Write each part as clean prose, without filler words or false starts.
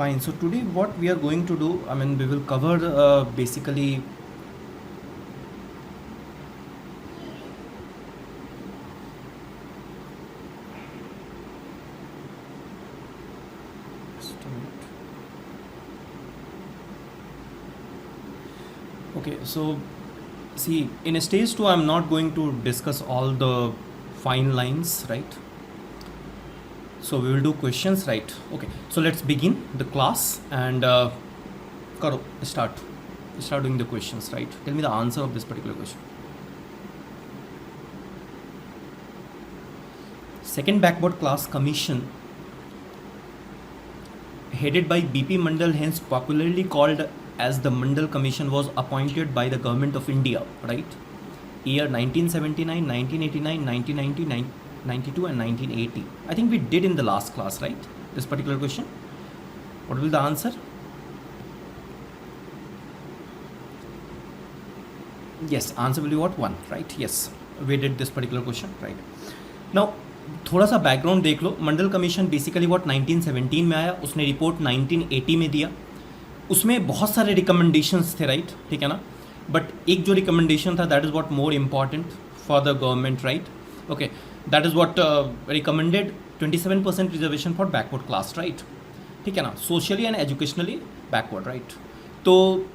Fine. So today, what we are going to do, I mean, we will cover basically. Just a minute. Okay, so see, in a stage two, I'm not going to discuss all the fine lines, right? So we will do questions, right? Okay. So let's begin the class and Karo, start doing the questions, right? Tell me the answer of this particular question. Second backward class commission, headed by BP Mandal, hence popularly called as the Mandal Commission, was appointed by the government of India, right? Year 1979, 1989, 1990, 92 and 1980. I think we did in the last class, right? This particular question. What will the answer? Yes, answer will be what? 1, right? Yes, we did this particular question, right? Now थोड़ा सा background देख लो. मंडल commission basically what 1917 में आया, उसने report 1980 में दिया. उसमें बहुत सारे रिकमेंडेशंस थे, राइट? ठीक है ना. बट एक जो रिकमेंडेशन था, that is what more important for the government, right? Okay, that is what recommended 27% reservation for backward class, right? ठीक है ना. Socially and educationally backward, right? तो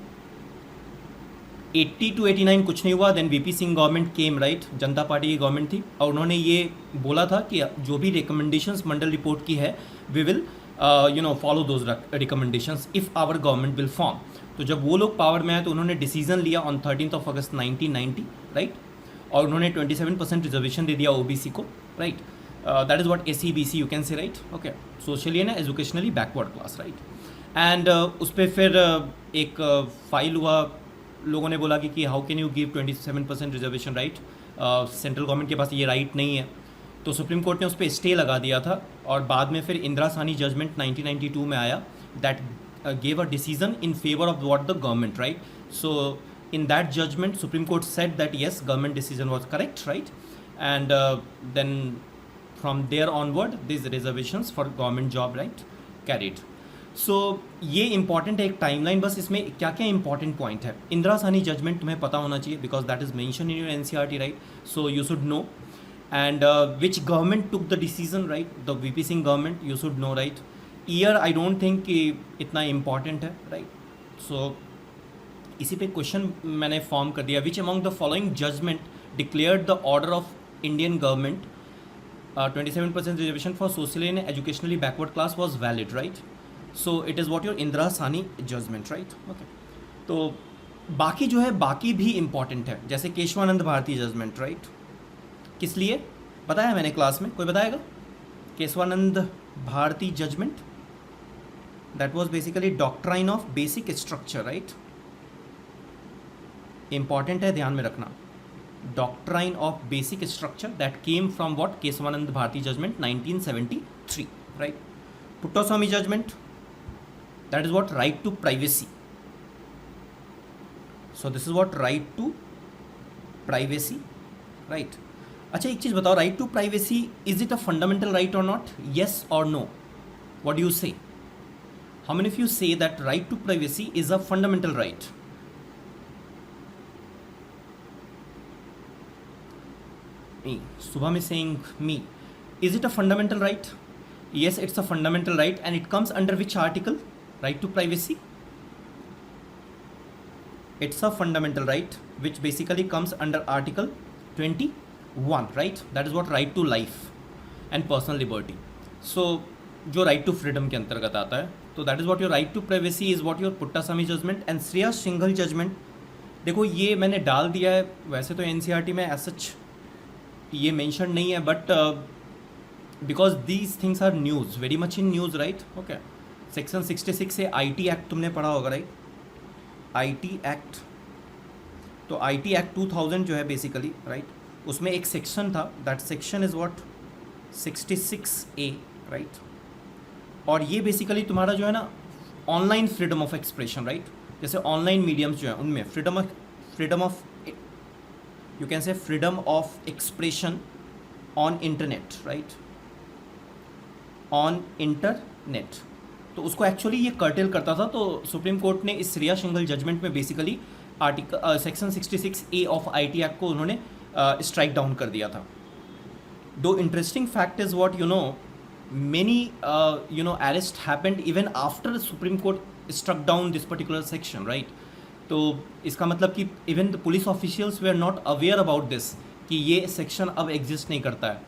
80 to 89 कुछ नहीं हुआ. Then VP Singh government came, right? Janata party की government थी और उन्होंने ये बोला था कि जो भी रिकमेंडेशंस मंडल रिपोर्ट की है, we will follow those recommendations if our government will form. तो जब वो लोग पावर में आए तो उन्होंने डिसीजन लिया ऑन 13 अगस्त 1990, राइट? और उन्होंने 27% रिजर्वेशन दे दिया ओबीसी को, right? That is what SCBC you can say, right? Okay, socially and educationally backward class, right? And उस पर फिर एक फाइल हुआ. लोगों ने बोला कि how can you give 27% reservation, right? Central government के पास ये राइट नहीं है. तो सुप्रीम कोर्ट ने उस पर स्टे लगा दिया था और बाद में फिर इंदिरा सानी जजमेंट 1992 में आया, that gave a decision in favor of what the government, right? So in that judgment, Supreme Court said that yes, government decision was correct, right? And then from there onward, these reservations for government job, right, carried. So ये important है एक timeline. बस इसमें क्या क्या important point है. Indira Sawhney judgement तुम्हें पता होना चाहिए because that is mention in your NCERT, right? So you should know. And which government took the decision, right? The VP Singh government, you should know, right? Year I don't think कि इतना important है, right? सो इसी पे question मैंने form कर दिया. Which among the following judgement declared the order of Indian government 27% reservation for socially and educationally backward class was valid, right? So it is what your Indira Sawhney judgement, right? Okay. तो बाकी जो है बाकी भी important है, जैसे केशवानंद भारती जजमेंट, राइट? किस लिए बताया मैंने क्लास में, कोई बताएगा? Kesavananda Bharati judgement, that was basically doctrine of basic structure, right? Important है, ध्यान में रखना. Doctrine of basic structure that came from what? Kesavananda Bharati judgement 1973, right? Puttaswamy judgement, that is what? Right to privacy. So this is what? Right to privacy, right? अच्छा, एक चीज़ बताओ, right to privacy, is it a fundamental right or not? Yes or no? What do you say? How many of you say that right to privacy is a fundamental right? Me. Subham is saying me. Is it a fundamental right? Yes, it's a fundamental right. And it comes under which article? Right to privacy. It's a fundamental right which basically comes under article 21, right? That is what? Right to life and personal liberty. So जो right to freedom के अंतर्गत आता है, तो that is what your right to privacy is what your Puttaswamy judgment and Shreya Singhal judgment. देखो ये मैंने डाल दिया है, वैसे तो एनसीईआरटी में एज सच ये मेंशन नहीं है, but because these things are news, very much in news, right? Okay. Section 66 से आईटी एक्ट तुमने पढ़ा होगा, राइट? IT act. तो आईटी एक्ट 2000 जो है बेसिकली, राइट, उसमें एक सेक्शन था, that section is what? 66A, right? और ये बेसिकली तुम्हारा जो है ना online freedom of expression, right? जैसे ऑनलाइन मीडियम्स जो है उनमें freedom of you can say freedom of expression on internet, right? On internet. तो उसको एक्चुअली ये कर्टेल करता था। तो सुप्रीम कोर्ट ने इस श्रेया सिंघल जजमेंट में basically article section 66A of IT act को उन्होंने स्ट्राइक डाउन कर दिया था। दो interesting fact is what you know, many arrest happened even after the Supreme Court struck down this particular section, right? तो इसका मतलब कि even the police officials they are not aware about this कि ये सेक्शन अब exist नहीं करता है।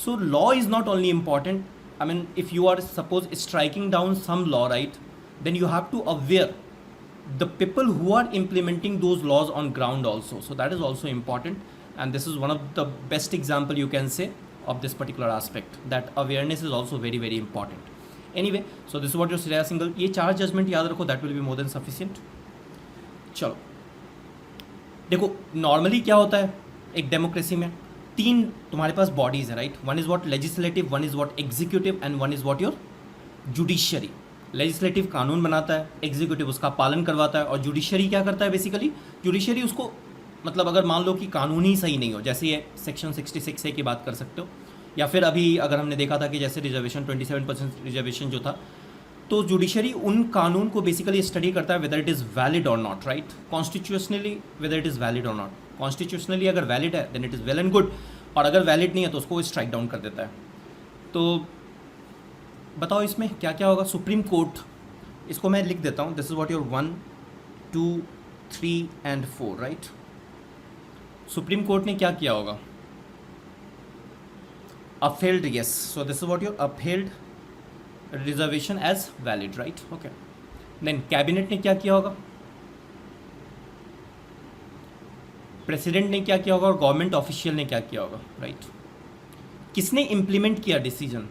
So law is not only important, I mean if you are suppose striking down some law, right, then you have to aware the people who are implementing those laws on ground also. So that is also important, and this is one of the best example you can say of this particular aspect, that awareness is also very very important. Anyway, so this is what your Shreya Singhal, ये 4 judgement याद रखो, that will be more than sufficient. चलो देखो, normally क्या होता है एक democracy में, 3 तुम्हारे पास बॉडीज है, right? One is what legislative, one is what executive, and one is what your judiciary. Legislative कानून बनाता है, एग्जीक्यूटिव उसका पालन करवाता है, और जुडिशरी क्या करता है बेसिकली? जुडिशरी उसको, मतलब अगर मान लो कि कानून ही सही नहीं हो, जैसे ये सेक्शन 66A की बात कर सकते हो, या फिर अभी अगर हमने देखा था कि जैसे रिजर्वेशन 27% रिजर्वेशन जो था, तो जुडिशरी उन कानून को बेसिकली स्टडी करता है वेदर इट इज़ वैलिड और not, right? Constitutionally whether it is valid और नॉट। कॉन्स्टिट्यूशनली अगर वैलिड है then it is well and good, और अगर वैलिड नहीं है तो उसको स्ट्राइक डाउन कर देता है। तो बताओ इसमें क्या क्या होगा। सुप्रीम कोर्ट, इसको मैं लिख देता हूँ, this is what your 1 2 3 and 4, right? Supreme court ने क्या किया होगा? upheld, yes, so this is what your upheld reservation as valid, right? Okay, then cabinet ने क्या किया होगा? प्रेसिडेंट ने क्या किया होगा? और गवर्नमेंट ऑफिशियल ने क्या किया होगा, राइट? किसने इम्प्लीमेंट किया डिसीजन?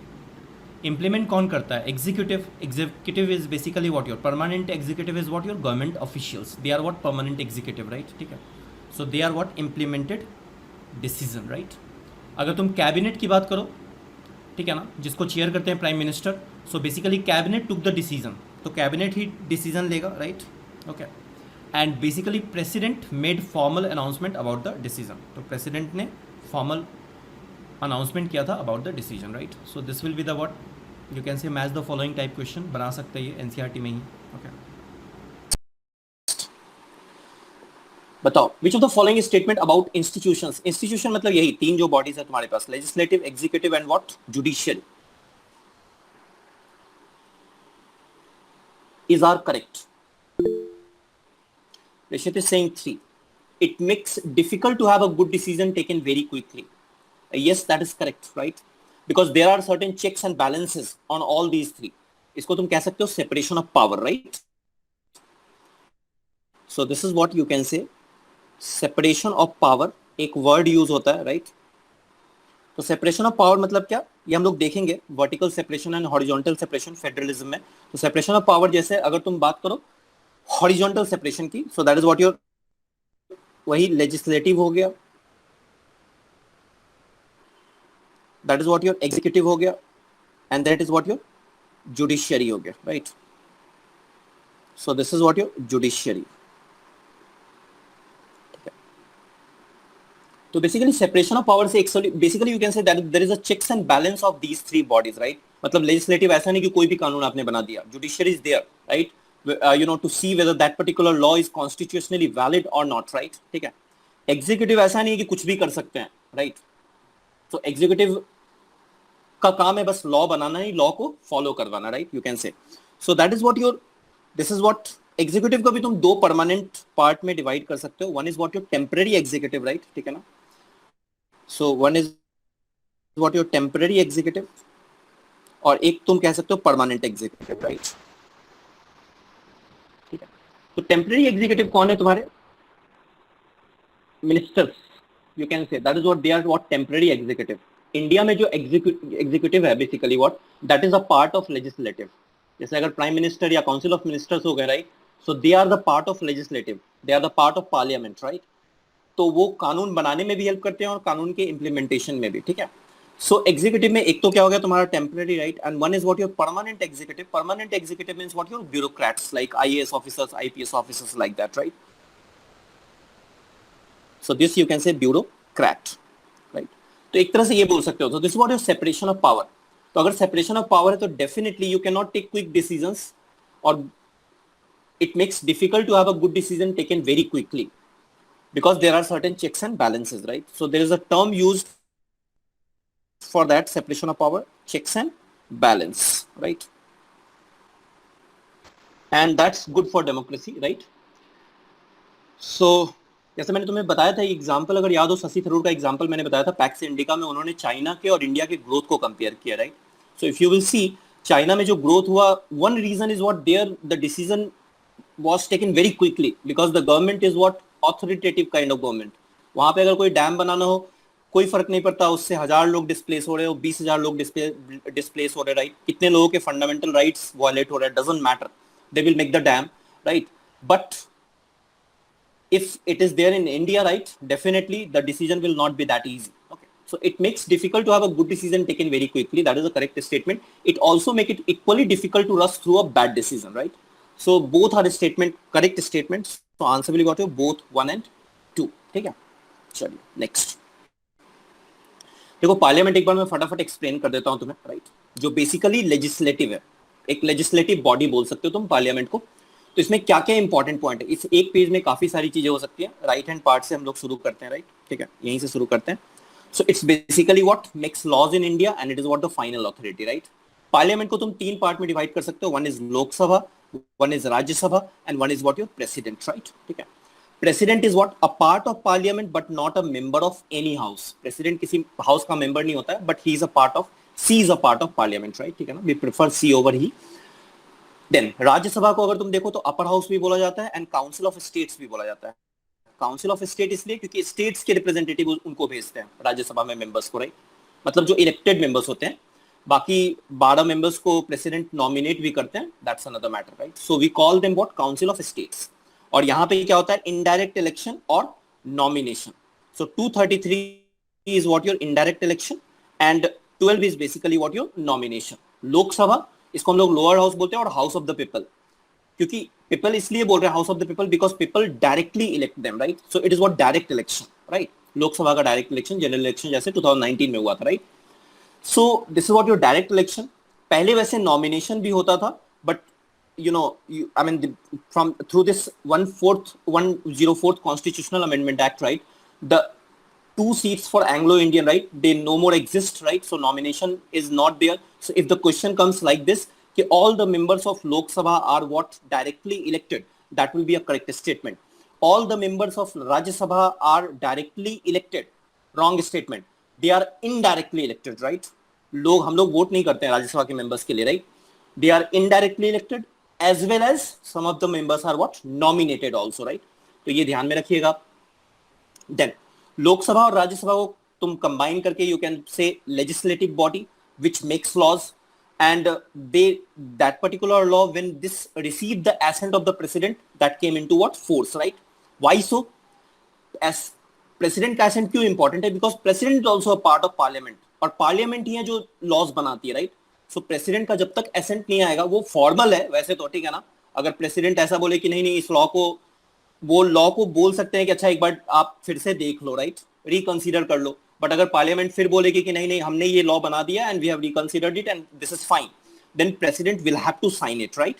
इम्प्लीमेंट कौन करता है? Executive. Executive is basically what your permanent executive is what your government officials, they are what permanent executive, right? ठीक है, so they are what implemented decision, right? अगर तुम कैबिनेट की बात करो, ठीक है ना, जिसको चेयर करते हैं prime minister, so basically cabinet took the decision, तो कैबिनेट ही डिसीजन लेगा, right? Okay, and basically president made formal announcement about the decision, तो प्रेसिडेंट ने फॉर्मल अनाउंसमेंट किया था about the decision, right? So this will be the what you can से match the following type question बना सकते हैं ये NCERT में ही। ओके, बताओ विच of the following statement about institutions, institution मतलब यही 3 जो बॉडीज है तुम्हारे पास, legislative, executive and what judicial, is are correct. Rishit is saying 3. It makes difficult to have a good decision taken very quickly. Yes, that is correct, right? Because there are certain checks and balances on all these 3. इसको तुम कह सकते हो separation of power, right? So this is what you can say, separation of power, एक word use होता है, right? तो separation of power मतलब क्या, ये हम लोग देखेंगे, vertical separation and horizontal separation federalism में। तो सेपरेशन ऑफ पावर जैसे अगर तुम बात करो हॉरिजॉन्टल सेपरेशन की, so that is what your, वही लेजिस्लेटिव हो गया, that is what your executive हो गया, and that is what your judiciary हो गया, right? So this is what your judiciary. तो बेसिकली सेपरेशन ऑफ पावर से basically you can say that there is a checks and balance of these 3 bodies, right? मतलब legislative ऐसा नहीं कि कोई भी कानून आपने बना दिया, judiciary is there, right? You know, to see whether that particular law is constitutionally valid और नॉट, राइट? ठीक है, एग्जीक्यूटिव ऐसा नहीं है कि कुछ भी कर सकते हैं, राइट? तो एग्जीक्यूटिव का काम है बस लॉ बनाना, ही लॉ को फॉलो करवाना, राइट? यू कैन से, सो that is what your, this is what executive को भी तुम 2 परमानेंट पार्ट में डिवाइड कर सकते हो, one is what your temporary executive, right? ठीक है ना? So one is what your temporary executive, और एक तुम कह सकते हो permanent executive, right? ठीक है, तो temporary executive कौन है तुम्हारे? Ministers, you can say that is what they are, what temporary executive. India में जो executive है basically what, that is a part of legislative. जैसे अगर prime minister या council of ministers हो गए, right? So they are the part of legislative, they are the part of parliament, right? तो वो कानून बनाने में भी हेल्प करते हैं और कानून के इम्प्लीमेंटेशन में भी, ठीक है? सो एग्जीक्यूटिव में एक तो क्या हो गया तुम्हारा temporary, right? And one is what your permanent executive. Permanent executive means what your bureaucrats like IAS officers, IPS officers, like that, right? So this you can say bureaucrat, right? तो एक तरह से ये बोल सकते हो, तो this what your separation of power. तो अगर सेपरेशन ऑफ पावर है तो definitely you can not take quick decisions, और it makes difficult to have a good decision taken very quickly because there are certain checks and balances, right? So there is a term used for that separation of power, checks and balance, right? And that's good for democracy, right? So जैसे मैंने तुम्हें बताया था example, अगर याद हो शशि थरूर का example मैंने बताया था पैक्स इंडिका में, उन्होंने चाइना के और इंडिया के ग्रोथ को कंपेयर किया, right? So if you will see China में जो ग्रोथ हुआ, one reason is what there the decision was taken very quickly because the government is what authoritative kind of government. वहां पे अगर कोई डैम बनाना हो कोई फर्क नहीं पड़ता, उससे 1000 लोग डिस्प्लेस हो रहे हो, 20,000 लोग डिस्प्लेस हो रहे, राइट? कितने लोगों के फंडामेंटल राइट्स वायलेट हो रहे, doesn't matter, they will make the dam, right? But if it is there in India, right, definitely the decision will not be that easy. Okay, so it makes difficult to have a good decision taken very quickly. That is a correct statement. It also make it equally difficult to rush through a bad decision, right? So both are correct statements. So answer will got you both 1 and 2. ठीक है, चलिए next देखो, parliament एक बार मैं फटाफट explain कर देता हूं तुम्हें, राइट? जो बेसिकली लेजिस्लेटिव है, एक लेजिस्लेटिव बॉडी बोल सकते हो तुम पार्लियामेंट को। तो इसमें क्या क्या इंपॉर्टेंट पॉइंट है, इस एक पेज में काफी सारी चीजें हो सकती है। राइट हैंड पार्ट से हम लोग शुरू करते हैं, राइट? ठीक है, यहीं से शुरू करते हैं। So it's basically what makes laws in India and it is what the final authority, right? Parliament को तुम 3 पार्ट में डिवाइड कर सकते हो, one is Lok Sabha, one is Rajya Sabha and one is what your president, right? ठीक है, president is what a part of parliament but not a member of any house. President किसी house का मेंबर नहीं होता है, but he is a part of, she is a part of parliament, right? ठीक है ना, we prefer she over he. Then Rajya Sabha को अगर तुम देखो तो अपर हाउस भी बोला जाता है एंड काउंसिल ऑफ स्टेट्स भी बोला जाता है। काउंसिल ऑफ स्टेट इसलिए क्योंकि स्टेट्स के रिप्रेजेंटेटिव उनको भेजते हैं राज्यसभा में मेंबर्स को, राइट? मतलब जो इलेक्टेड मेंबर्स होते हैं, बाकी 12 मेंबर्स को प्रेसिडेंट नॉमिनेट भी करते हैं, that's another matter, right? So we call them what council of states. और यहाँ पे क्या होता है, इनडायरेक्ट इलेक्शन और nomination. So 233 is what your indirect election and 12 is basically what your nomination. Lok Sabha, इसको हम लोग लोअर हाउस बोलते हैं, और हाउस ऑफ द पीपल, क्योंकि पीपल इसलिए बोल रहे हैं house of the people because people directly elect them, right? So it is what direct election, right? Lok Sabha का डायरेक्ट इलेक्शन, जनरल इलेक्शन जैसे 2019 में हुआ था, right? So this is what your direct election. पहले वैसे नॉमिनेशन भी होता था, but you know, I mean, from through this 104th Constitutional Amendment Act, right? The 2 seats for Anglo-Indian, right? They no more exist, right? So nomination is not there. So if the question comes like this, कि all the members of Lok Sabha are what directly elected, that will be a correct statement. All the members of Rajya Sabha are directly elected. Wrong statement. They are indirectly elected, right? हम लोग vote नहीं करते हैं राज्यसभा के members के लिए, right? They are indirectly elected. As well as some of the members are what nominated also, right? तो ये ध्यान में रखिएगा। Then लोकसभा और राज्यसभा को तुम कंबाइन करके you can say legislative body which makes laws, and that particular law, when this received the assent of the president, that came into what force, right? Why so? As president का assent क्यों important है? Because president is also a part of parliament, और parliament ही है जो laws बनाती है, right? सो president का जब तक एसेंट नहीं आएगा, वो फॉर्मल है वैसे तो, ठीक है ना? अगर प्रेसिडेंट ऐसा बोले कि नहीं नहीं इस लॉ को, वो लॉ को बोल सकते हैं कि अच्छा एक बार आप फिर से देख लो, राइट? रिकंसीडर कर लो। बट अगर पार्लियामेंट फिर बोलेगी कि नहीं नहीं हमने ये लॉ बना दिया and we have reconsidered it and this is fine, then president will have to sign it, right?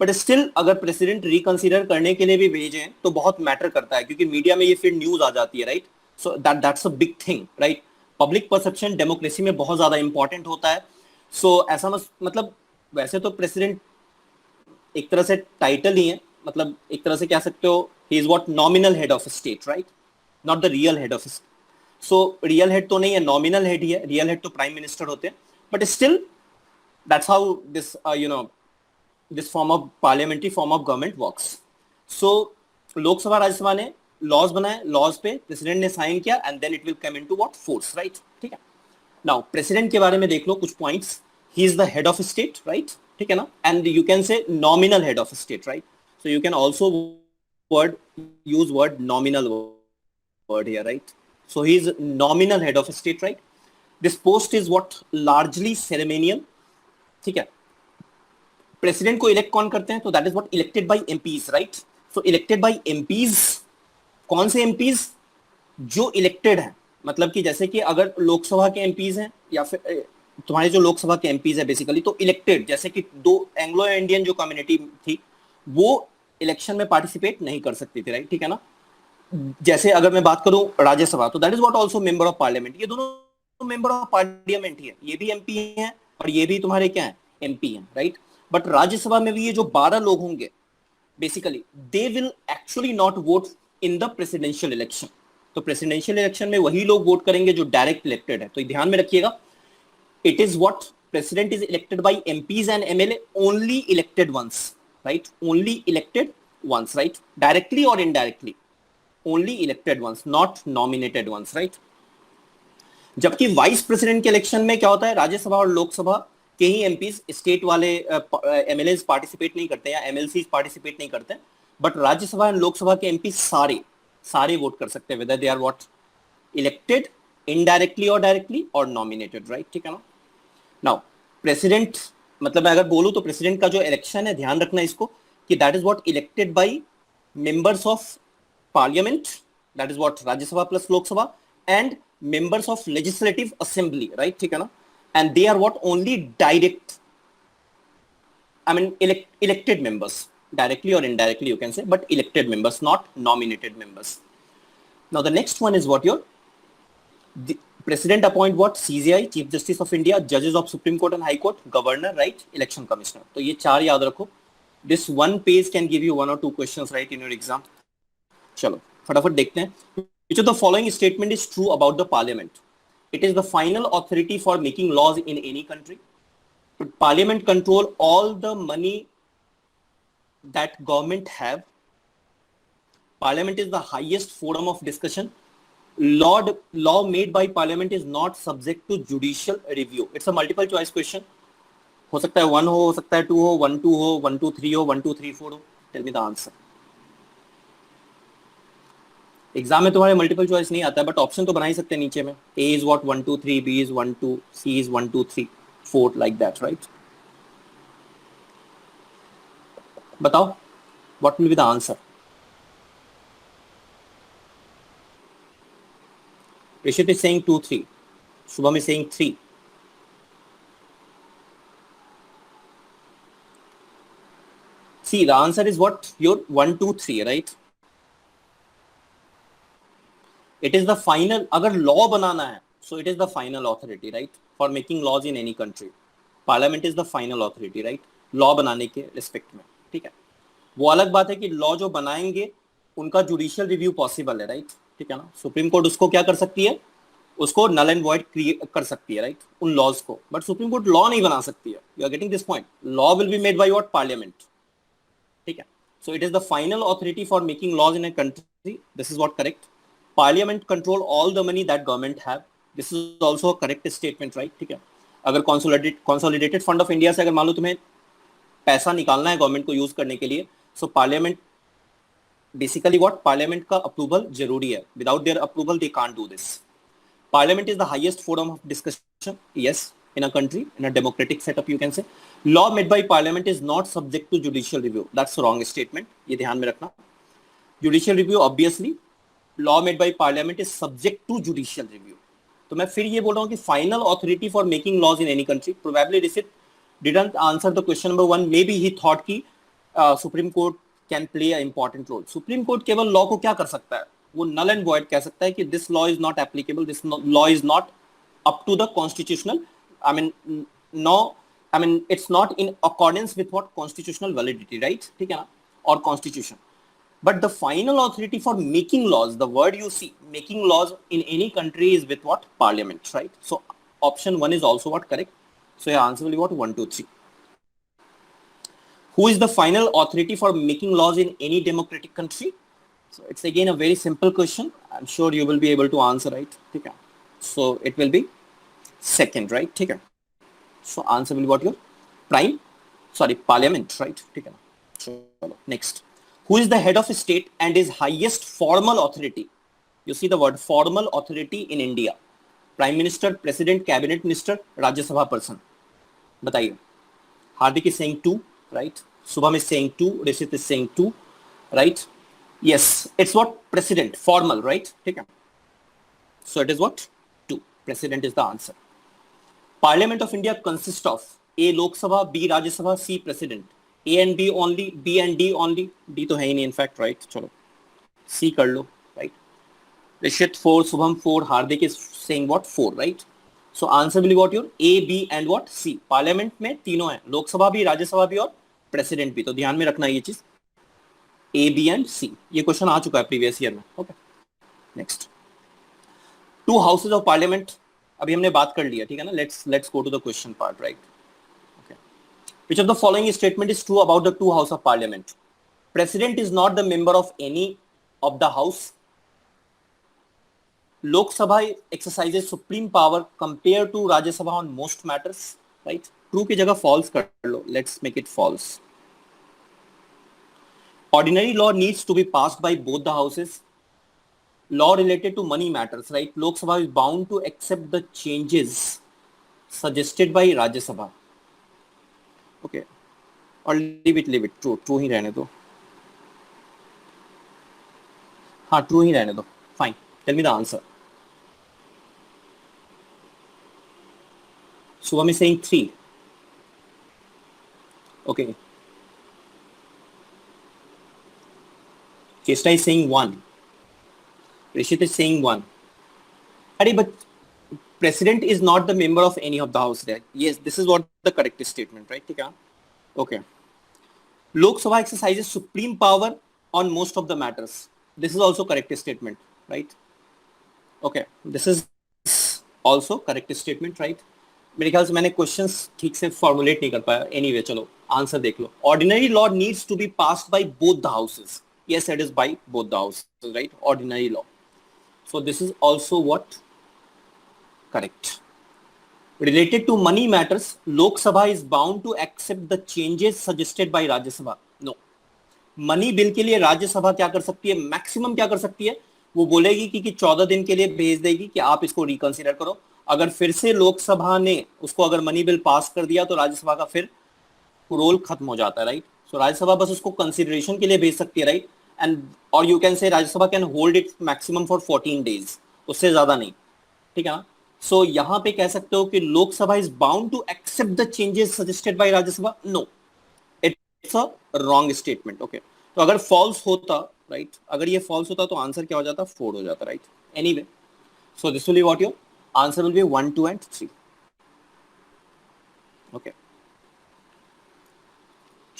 But still अगर प्रेसिडेंट रिकंसीडर करने के लिए भी भेजें तो बहुत मैटर करता है, क्योंकि मीडिया में ये फिर न्यूज आ जाती है, right? So that's a big thing, right? Public perception democracy में बहुत ज्यादा इंपॉर्टेंट होता है। सो ऐसा मतलब वैसे तो प्रेसिडेंट एक तरह से टाइटल ही है, मतलब एक तरह से कह सकते हो he is what nominal head of state, right? Not the real head of state. So real head तो नहीं है, नॉमिनल हेड ही है। रियल हेड तो प्राइम मिनिस्टर होते हैं, but still that's how this this form of parliamentary form of government works. So Lok Sabha Rajya Sabha ने laws बनाए, लॉज पे प्रेसिडेंट ने साइन किया and then it will come into what force, right? ठीक है, नाउ प्रेसिडेंट के बारे में देख लो कुछ points. He is the head of state, right? ठीक है ना? एंड यू कैन से nominal head of state, right? So you can also use word nominal word here, right? So he is nominal head of state, right? This post is what largely ceremonial, ठीक है? President को elect कौन करते हैं? तो that is what elected bye MPs, right? So elected by MPs, कौन से MPs? जो इलेक्टेड है, मतलब कि जैसे कि अगर लोकसभा के एमपीज हैं या फिर तुम्हारे जो लोकसभा के एमपीज है बेसिकली तो इलेक्टेड, जैसे कि दो एंग्लो इंडियन जो कम्युनिटी थी वो इलेक्शन में पार्टिसिपेट नहीं कर सकती थी, राइट, ठीक है ना। जैसे अगर मैं बात करूं राज्यसभा, तो that is what also member of parliament, ये दोनों मेंबर ऑफ पार्लियामेंट ही है, ये भी एमपी हैं और ये भी तुम्हारे क्या है, एमपी हैं, राइट। बट राज्यसभा में भी ये जो 12 लोग होंगे basically they will actually not vote in the presidential election. तो प्रेसिडेंशियल इलेक्शन में वही लोग वोट करेंगे जो डायरेक्ट इलेक्टेड है। तो ध्यान में रखिएगा, it is what president is elected by MPs and MLA, only elected ones, right, only elected ones, right, directly or indirectly, only elected ones, not nominated ones, right। जबकि vice president के election में क्या होता है, राज्यसभा और लोकसभा के ही MPs, state वाले MLAs participate नहीं करते या एमएलसी पार्टिसिपेट नहीं करते, बट राज्यसभा और लोकसभा के एमपी सारे वोट कर सकते हैं whether they are what elected indirectly और डायरेक्टली और नॉमिनेटेड, राइट, ठीक है ना। नाउ प्रेसिडेंट, मतलब मैं अगर बोलूं तो प्रेसिडेंट का जो इलेक्शन है, ध्यान रखना इसको कि that is what elected by members of parliament, that is what Rajya Sabha plus Lok Sabha, and members of legislative assembly, right, ठीक है ना। And they are what only direct, I mean elected members, directly or indirectly you can say, but elected members, not nominated members. Now the next one is what your the president appoint what CJI, Chief Justice of India, judges of Supreme Court and High Court, governor, right, election commissioner. तो ये चार याद रखो. This one page can give you 1 or 2 questions, right, in your exam. चलो फटाफट देखते हैं. Which of the following statement is true about the parliament? It is the final authority for making laws in any country. Parliament control all the money that government have. Parliament is the highest forum of discussion. Law made by parliament is not subject to judicial review. It's a multiple choice question. हो सकता है 1 हो सकता है 2 हो, 1 2 हो, 1 2 3 हो, 1 2 3 4 हो. Tell me the answer. Exam में तुम्हारे मल्टीपल चॉइस नहीं आता है, बट ऑप्शन तो बना ही सकते हैं नीचे में. A is what 1 2 3, B is 1 2, C is 1 2 3 4, like that, right? बताओ, what will be the answer? Rishit is saying 2 3. Shubham is saying 3. See, the answer is what? Your 1 2 3, right? It is the final. अगर law बनाना है, so it is the final authority, right, for making laws in any country. Parliament is the final authority, right? Law बनाने के respect में. ठीक है, वो अलग बात है कि लॉ जो बनाएंगे उनका जुडिशियल रिव्यू पॉसिबल है, राइट, ठीक है ना. सुप्रीम कोर्ट उसको क्या कर सकती है, उसको नल एंड वॉइड कर सकती है, राइट, उन लॉज को, बट सुप्रीम कोर्ट लॉ नहीं बना सकती है. You are getting this point. Law will be made by what, parliament, ठीक है. So it is the final authority for making laws in a country. This is what correct. Parliament control all the money that government have. This is also a correct statement, right, ठीक है. अगर consolidated fund of India से अगर मान लो तुम्हें पैसा निकालना है गवर्नमेंट को यूज करने के लिए, so parliament basically what, parliament का अप्रूवल जरूरी है. Without their approval they can't do this. Parliament is the highest forum of discussion, yes, in a country, in a democratic setup you can say. Law made by parliament is not subject to judicial review. That's wrong statement, ये ध्यान में रखना. Judicial review obviously, law made by parliament is subject to judicial review. तो मैं फिर ये बोल रहा हूँ कि final authority for making laws in any country. Probably resit didn't answer the question number 1. maybe he thought कि supreme court can play a important role. Supreme court केवल लॉ को क्या कर सकता है, वो नल एंड वॉइड कह सकता है कि this law is not applicable, this law is not up to the constitutional, I mean no, I mean it's not in accordance with what constitutional validity, right, ठीक है ना, और constitution. But the final authority for making laws, the word you see, making laws in any country is with what, parliament, right. So option 1 is also what correct. So your answer will be what, 1 2 3. Who is the final authority for making laws in any democratic country? So it's again a very simple question. I'm sure you will be able to answer, right? Okay. So it will be second, right? Okay. So answer will be what, your parliament, right? Okay. So next, who is the head of state and is highest formal authority? You see the word formal authority in India. Prime minister, president, cabinet minister, Rajya Sabha person. बताइए. Hardik is saying 2, right. Shubham is saying 2, Rishit is saying 2, right. Yes, it's what, president, formal, right, ठीक है. So it is what, 2. President is the answer. Parliament of India consist of A Lok Sabha, B Rajya Sabha, C president. A and B only, B and D only. D तो है ही नहीं in fact, right? चलो सी कर लो, right? Rishit 4, Subham 4, Hardik is saying what? 4, right? So answer will be what your A, B and what? C. Parliament में तीनों है, लोकसभा भी, राज्यसभा भी और प्रेसिडेंट भी. तो ध्यान में रखना ये चीज, A, B and C. ये क्वेश्चन आ चुका है प्रीवियस ईयर में. Okay, next. Two houses of parliament अभी हमने बात कर लिया, ठीक है ना? Let's go to the question part, right? Okay. Which of the following statement is true about the two house of parliament? President is not the member of any of the house. Lok Sabha exercises supreme power compared to Rajya Sabha on most matters, right? True की जगह false कर लो. Let's make it false. Ordinary law needs to be passed by both the houses. Law related to money matters, right? Lok Sabha is bound to accept the changes suggested by Rajya Sabha. Okay. Or leave it. True ही रहने दो. हाँ, true ही रहने दो. Fine. Tell me the answer. Subham is saying 3. Okay. Chesta is saying 1. Rishit is saying 1. But president is not the member of any of the house there. Yes, this is what the correct statement, right? Okay. Lok Sabha exercises supreme power on most of the matters. This is also correct statement, right? Okay. This is also correct statement, right? मेरे ख्याल से मैंने questions ठीक से formulate नहीं कर पाया. Anyway, चलो आंसर देख लो. Ordinary law needs to be passed by both the houses. Yes, it is by both the houses, right? Ordinary law. So this is also what correct. Related to money matters, Lok Sabha is bound to accept the changes suggested by Rajya Sabha. No, money bill के लिए राज्यसभा क्या कर सकती है? Maximum क्या कर सकती है? वो बोलेगी कि 14 दिन के लिए भेज देगी कि आप इसको रिकंसीडर करो. अगर फिर से लोकसभा ने उसको अगर मनी बिल पास कर दिया तो राज्यसभा का फिर रोल खत्म हो जाता है, राइट? सो राज्यसभा बस उसको कंसिडरेशन के लिए भेज सकती है, राइट? एंड और यू कैन से Rajya Sabha can hold it maximum for 14 days, उससे ज्यादा नहीं, ठीक है ना? सो यहां पे कह सकते हो कि Lok Sabha is bound to accept the changes suggested by Rajya Sabha. No, it's a wrong statement. Okay, तो अगर फॉल्स होता, राइट, अगर ये फॉल्स होता तो आंसर क्या हो जाता? 4 हो जाता, right? Anyway, so this will be what your answer will be 1, 2 and 3. Okay.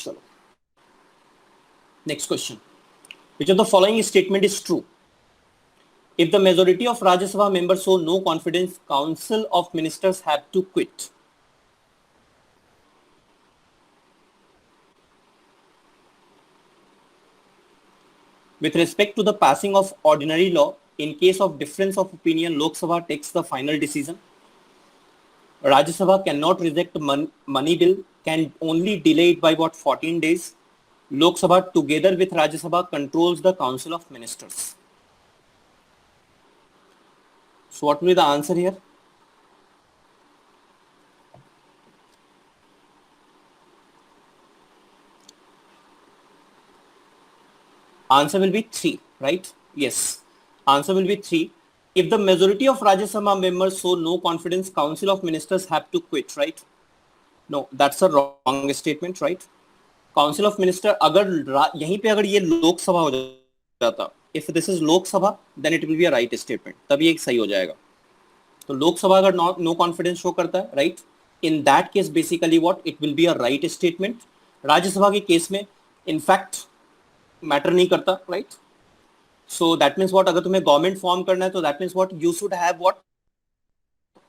So, next question. Which of the following statement is true? If the majority of Rajya Sabha members show no confidence, Council of Ministers have to quit. With respect to the passing of ordinary law, in case of difference of opinion, Lok Sabha takes the final decision. Rajya Sabha cannot reject money bill, can only delay it by what? 14 days. Lok Sabha together with Rajya Sabha controls the Council of Ministers. So what will be the answer here? Answer will be 3, right? Yes. Answer will be 3. If the majority of Rajya Sabha members show no confidence, Council of Ministers have to quit, right? No, that's a wrong statement, right? Council of Minister, अगर यहीं पे अगर ये लोकसभा हो जाता, if this is Lok Sabha, then it will be a right statement. तब ये सही हो जाएगा. तो लोकसभा अगर no confidence शो करता है, right? In that case, basically what? It will be a right statement. Rajya Sabha के केस में, in fact, मैटर नहीं करता, right? So that means what? अगर तुम्हें गवर्नमेंट फॉर्म करना है तो that means what? You should have what?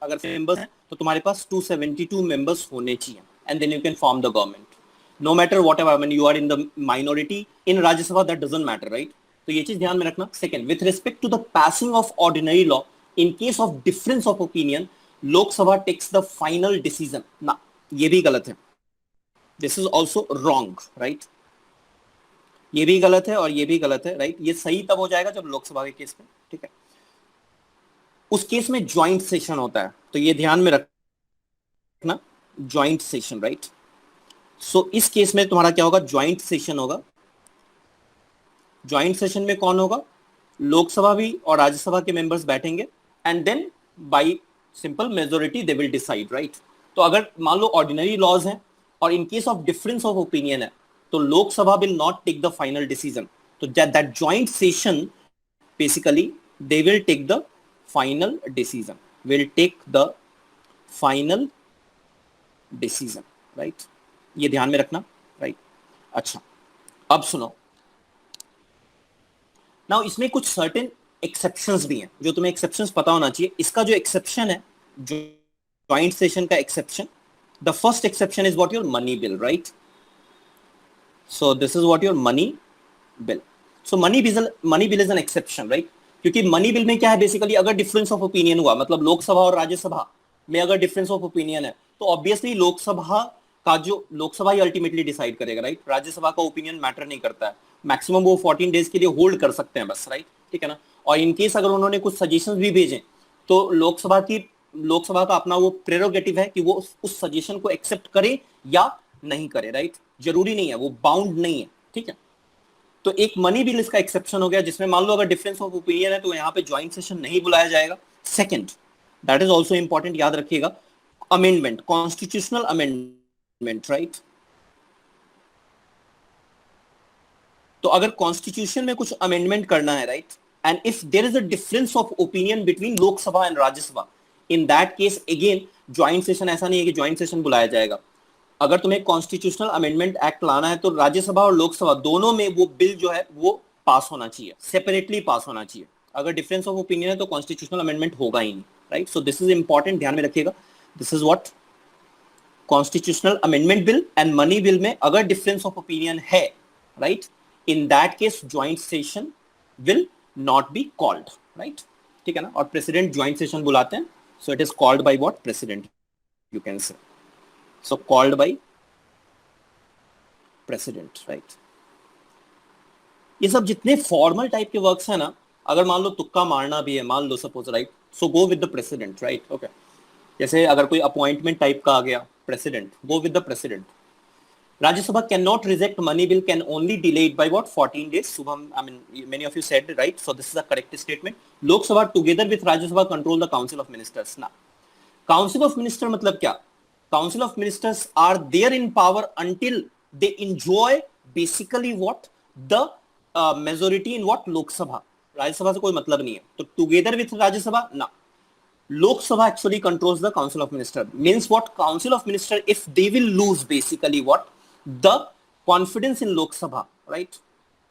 अगर मेंबर्स हैं तो तुम्हारे पास 272 मेंबर्स होने चाहिए and then you can form the government. No matter whatever, when you are in the minority in Rajya Sabha, that doesn't matter, right? तो ये चीज ध्यान में रखना. Second, with respect to the passing of ordinary law, in case of difference of opinion, Lok Sabha takes the final decision. ना, ये भी गलत है. This is also wrong, right? ये भी गलत है और ये भी गलत है, राइट? ये सही तब हो जाएगा जब लोकसभा के केस में, ठीक है? उस केस में ज्वाइंट सेशन होता है, तो ये ध्यान में रखना, ज्वाइंट सेशन, राइट? सो इस केस में तुम्हारा क्या होगा? ज्वाइंट सेशन होगा. ज्वाइंट सेशन में कौन होगा? लोकसभा भी और राज्यसभा के मेंबर्स बैठेंगे and then by simple majority they will decide, right. तो अगर मान लो ऑर्डिनरी लॉज हैं और in case of difference of opinion है तो Lok Sabha will not take the final decision, तो that joint session basically they will take the final decision, will take the final decision, right। ये ध्यान में रखना, right। अच्छा, अब सुनो, नाउ इसमें कुछ सर्टेन एक्सेप्शंस भी हैं जो तुम्हें एक्सेप्शंस पता होना चाहिए। इसका जो एक्सेप्शन है, जो जॉइंट सेशन का exception, the first exception is what your money bill, right. So this is what your money bill. So money bill is an exception, right. क्योंकि मनी बिल में क्या है, बेसिकली अगर डिफरेंस ऑफ ओपिनियन हुआ, मतलब लोकसभा और राज्यसभा में अगर डिफरेंस ऑफ ओपिनियन है तो ऑब्वियसली लोकसभा ही अल्टीमेटली डिसाइड करेगा, राइट। राज्यसभा का ओपिनियन मैटर नहीं करता है, मैक्सिमम वो 14 डेज के लिए होल्ड कर सकते हैं बस, राइट, ठीक है ना। और इनकेस अगर उन्होंने कुछ सजेशंस भी भेजे तो लोकसभा का अपना वो प्रेरोगेटिव है कि वो उस सजेशन को एक्सेप्ट करे या नहीं करे, राइट। जरूरी नहीं है, वो बाउंड नहीं है, ठीक है। तो एक मनी बिल इसका एक्सेप्शन हो गया, जिसमें मान लो अगर डिफरेंस ऑफ ओपिनियन है तो यहाँ पे ज्वाइंट सेशन नहीं बुलाया जाएगा। Second, that is also important, याद रखिएगा, अमेंडमेंट, कॉन्स्टिट्यूशनल अमेंडमेंट, राइट। तो अगर कॉन्स्टिट्यूशन में कुछ अमेंडमेंट करना है, right, and if there is a difference of opinion between Lok Sabha and Rajya Sabha, in that case again joint session, ऐसा नहीं है कि ज्वाइंट सेशन बुलाया जाएगा। अगर तुम्हें कॉन्स्टिट्यूशनल अमेंडमेंट एक्ट लाना है तो राज्यसभा और लोकसभा दोनों में वो बिल जो है वो पास होना चाहिए, सेपरेटली पास होना चाहिए। अगर डिफरेंस ऑफ ओपिनियन है तो कॉन्स्टिट्यूशनल अमेंडमेंट होगा ही नहीं, right. So this is important, ध्यान में रखिएगा। This is what constitutional amendment bill and money bill में अगर डिफरेंस ऑफ ओपिनियन है, right, in that case joint session will not be called, right, ठीक है ना। और प्रेसिडेंट ज्वाइंट सेशन बुलाते हैं, सो it is called by what, president, you can से, so called by president, right। ये सब जितने फॉर्मल टाइप के वर्क्स है ना, अगर मान लो तुक्का मारना भी है, मान लो suppose, right, so go with the president, right, okay. जैसे अगर कोई अपॉइंटमेंट टाइप का आ गया, president, go with the president. Rajya Sabha can not reject money bill, can only delay it by what, 14 days। Shubham, I mean many of you said, right, so this is a correct statement. Lok Sabha together with Rajya Sabha control the council of ministers. ना, council of minister मतलब क्या? Council of Ministers are there in power until they enjoy basically what the majority in what Lok Sabha। Rajya Sabha से कोई मतलब नहीं है, तो together with Rajya Sabha ना, Lok Sabha actually controls the Council of Minister। means what, Council of Minister if they will lose basically what, the confidence in Lok Sabha, right।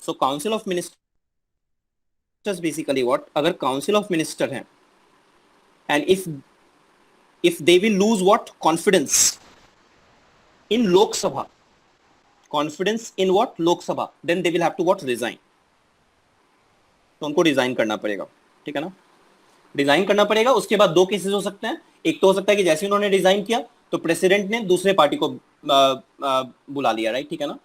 so Council of Ministers basically what, अगर Council of Minister है and if they will lose what, confidence in Lok Sabha, confidence in what, Lok Sabha, then they will have to what, resign। तो उनको resign करना पड़ेगा, ठीक है ना, resign करना पड़ेगा। उसके बाद दो केसेस हो सकते हैं, एक तो हो सकता है कि जैसे उन्होंने रिजाइन किया तो प्रेसिडेंट ने दूसरे पार्टी को बुला लिया, राइट, ठीक है ना,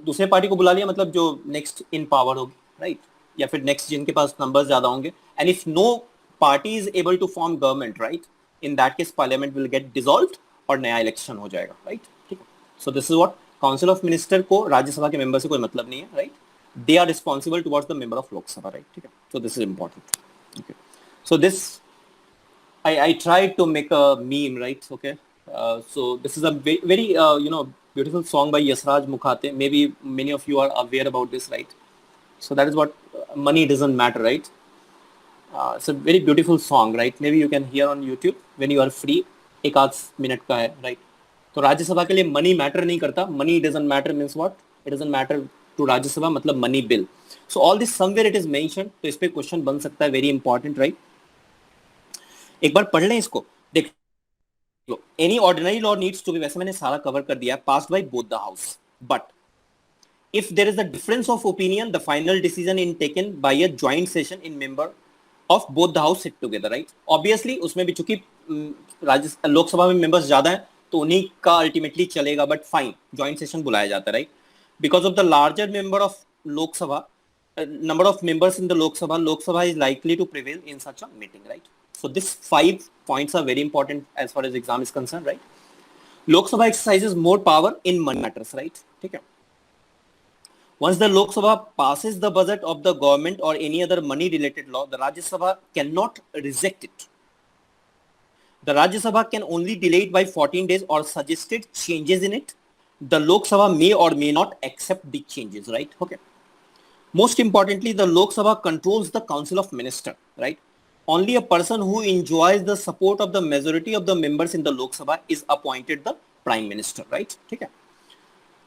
दूसरे पार्टी को बुला लिया मतलब जो नेक्स्ट इन पावर होगी, राइट, या फिर नेक्स्ट जिनके पास नंबर्स ज्यादा होंगे। And if no party is able to form government, right, in that case parliament will get dissolved और नया इलेक्शन हो जाएगा, राइट, ठीक है। So this is what, council of minister को राज्यसभा के मेंबर से कोई मतलब नहीं है, right, they are responsible towards the member of Lok Sabha, right, ठीक है। So this is important, okay. So this I tried to make a meme, right, okay। So this is a very beautiful song by Yasraj Mukhate, maybe many of you are aware about this, right। so that is what money doesn't matter, right। it's a very beautiful song, right, maybe you can hear on YouTube when you are free, एक आध minute का है, right। तो राज्यसभा के लिए money matter नहीं करता, money doesn't matter means what, it doesn't matter to Rajya Sabha, मतलब money bill. So all this somewhere it is mentioned, तो इस पे क्वेश्चन बन सकता है, वेरी इंपॉर्टेंट, राइट। एक बार पढ़ लें इसको, देख लो। Any ordinary law needs to be, वैसे मैंने सारा कवर कर दिया, passed by both the house, but if there is a difference of opinion, the final decision is taken by a joint session in member of both the house sit together, right। obviously उसमें भी चूंकि लोकसभा में members ज्यादा हैं तो उन्हीं का ultimately चलेगा, बट फाइन, ज्वाइंट सेशन बुलाया जाता है, right. Because of the larger member of Lok Sabha, number of members in the Lok Sabha is likely to prevail in such a meeting, right। so these 5 points are very important as far as exam is concerned, right। Lok Sabha exercises more power in money matters, right, ठीक है। Once the Lok Sabha passes the budget of the government or any other money related law, the Rajya Sabha cannot reject it, The Rajya Sabha can only delay it by 14 days or suggested changes in it. The Lok Sabha may or may not accept the changes, right? Okay. Most importantly, the Lok Sabha controls the Council of Ministers, right? Only a person who enjoys the support of the majority of the members in the Lok Sabha is appointed the Prime Minister, right? ठीक है.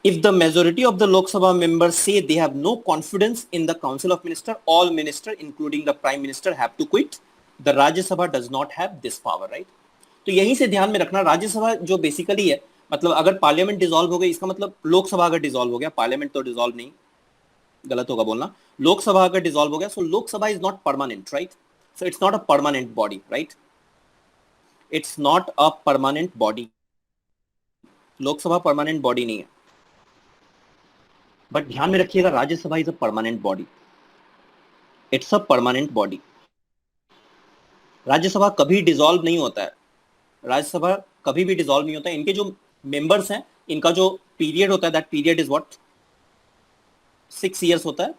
If the majority of the Lok Sabha members say they have no confidence in the Council of Ministers, all ministers, including the Prime Minister, have to quit. The Rajya Sabha does not have this power, right? तो यहीं से ध्यान में रखना, राज्य सभा जो basically है, मतलब अगर पार्लियामेंट डिसॉल्व हो गई, इसका मतलब लोकसभा अगर डिसॉल्व हो गया, पार्लियामेंट तो डिसॉल्व नहीं, गलत होगा बोलना, लोकसभा अगर डिसॉल्व हो गया, so Lok Sabha is not permanent, right? So it's not a permanent body, right? It's not a permanent body. Lok Sabha permanent body नहीं है, बट ध्यान में रखिएगा Rajya Sabha is a permanent body. It's a permanent body. Rajya Sabha कभी डिसॉल्व नहीं होता है, राज्यसभा कभी भी डिसॉल्व नहीं होता है. इनके जो मेंबर्स हैं, इनका जो पीरियड होता है, that period is what 6 years होता है,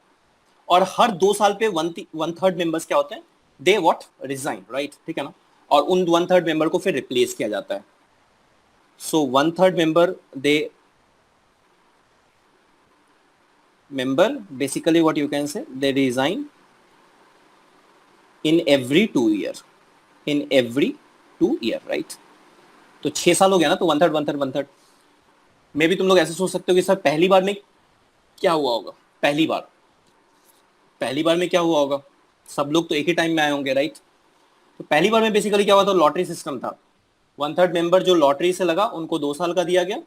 और हर 2 साल पे 1/3 मेंबर्स क्या होते हैं, दे व्हाट रिजाइन, राइट? ठीक है ना. और उन 1/3 मेंबर को फिर रिप्लेस किया जाता है. सो 1/3 member basically what you can say, they resign in every 2 year, in every 2 year, right? तो 6 साल हो गया ना, तो 1/3 मे भी तुम लोग ऐसे सोच सकते हो कि सर पहली बार में क्या हुआ होगा. पहली बार में क्या हुआ होगा, सब लोग तो एक ही टाइम में आए होंगे, राइट? तो पहली बार में बेसिकली क्या हुआ था, लॉटरी सिस्टम था. 1/3 मेंबर जो लॉटरी से लगा उनको 2 साल का दिया गया,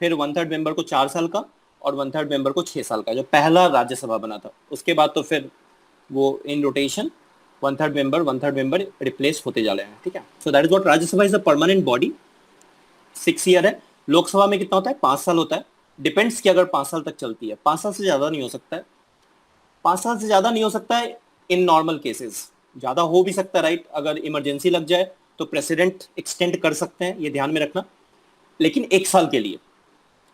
फिर 1/3 मेंबर को 4 साल का, और 1/3 मेंबर को 6 साल का, जो पहला राज्यसभा बना था. उसके बाद तो फिर वो इन रोटेशन 1/3 मेंबर रिप्लेस होते जा रहे हैं, ठीक है. सो that is what Rajya Sabha is a permanent body. 6 year है. लोकसभा में कितना होता है, 5 साल होता है. डिपेंड्स कि अगर 5 साल तक चलती है, 5 साल से ज्यादा नहीं हो सकता है. 5 साल से ज्यादा नहीं हो सकता है इन नॉर्मल केसेस, ज्यादा हो भी सकता है, राइट? अगर इमरजेंसी लग जाए तो प्रेसिडेंट एक्सटेंड कर सकते हैं, ये ध्यान में रखना, लेकिन 1 साल के लिए.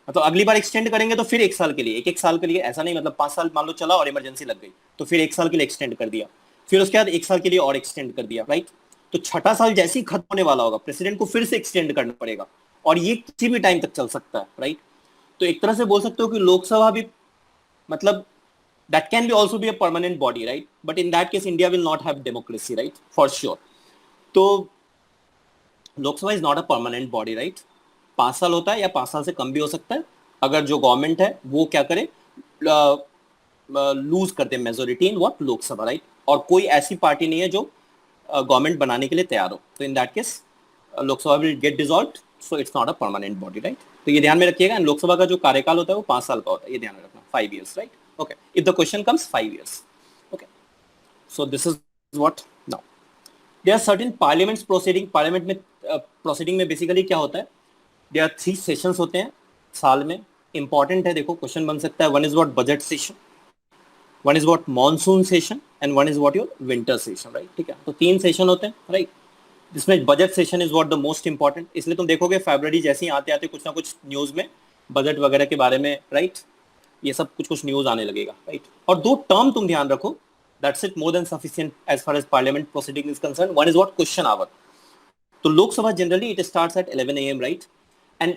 मतलब अगली बार एक्सटेंड करेंगे तो फिर 1 साल के लिए, एक साल के लिए, ऐसा नहीं मतलब 5 साल मान लो चला और इमरजेंसी लग गई तो फिर 1 साल के लिए एक्सटेंड कर दिया, फिर उसके बाद 1 साल के लिए और एक्सटेंड कर दिया, राइट? तो 6ठा साल जैसे ही खत्म होने वाला होगा, प्रेसिडेंट को फिर से एक्सटेंड करना पड़ेगा, और ये किसी भी टाइम तक चल सकता है, राइट? तो एक तरह से बोल सकते हो कि लोकसभा भी मतलब that can be also be a permanent body, right? But in that case India will not have democracy, right? For sure. तो Lok Sabha is not a permanent body, right? 5 साल होता है या 5 साल से कम भी हो सकता है, अगर जो गवर्नमेंट है वो क्या करे, लूज करते हैं majority in what Lok Sabha, right? और कोई ऐसी पार्टी नहीं है जो गवर्नमेंट बनाने के लिए तैयार हो, तो in that case Lok Sabha will get dissolved, so it's not a permanent body, right? तो ये ध्यान में रखिएगा. लोकसभा का जो कार्यकाल होता है वो 5 साल का होता है, ये ध्यान में रखना. 5 years, right? Okay, if the question comes 5 years, okay, so this is what. Now there are certain parliaments proceeding. Parliament में proceeding में basically क्या होता है, there are 3 sessions होते हैं साल में. important है, देखो क्वेश्चन बन सकता है. one is what budget session, one is what monsoon session, and one is what your winter session, right? ठीक है, तो 3 सेशन होते हैं, राइट? जिसमें budget session is what the most important. इसलिए तुम देखोगे फरवरी जैसे ही आते आते कुछ ना कुछ न्यूज में बजट वगैरह के बारे में, राइट? ये सब कुछ न्यूज आने लगेगा, राइट? और 2 टर्म तुम ध्यान रखो, that's it, more than sufficient as far as parliament proceeding is concern. One is what question hour. तो Lok Sabha generally it starts at 11 AM, right? And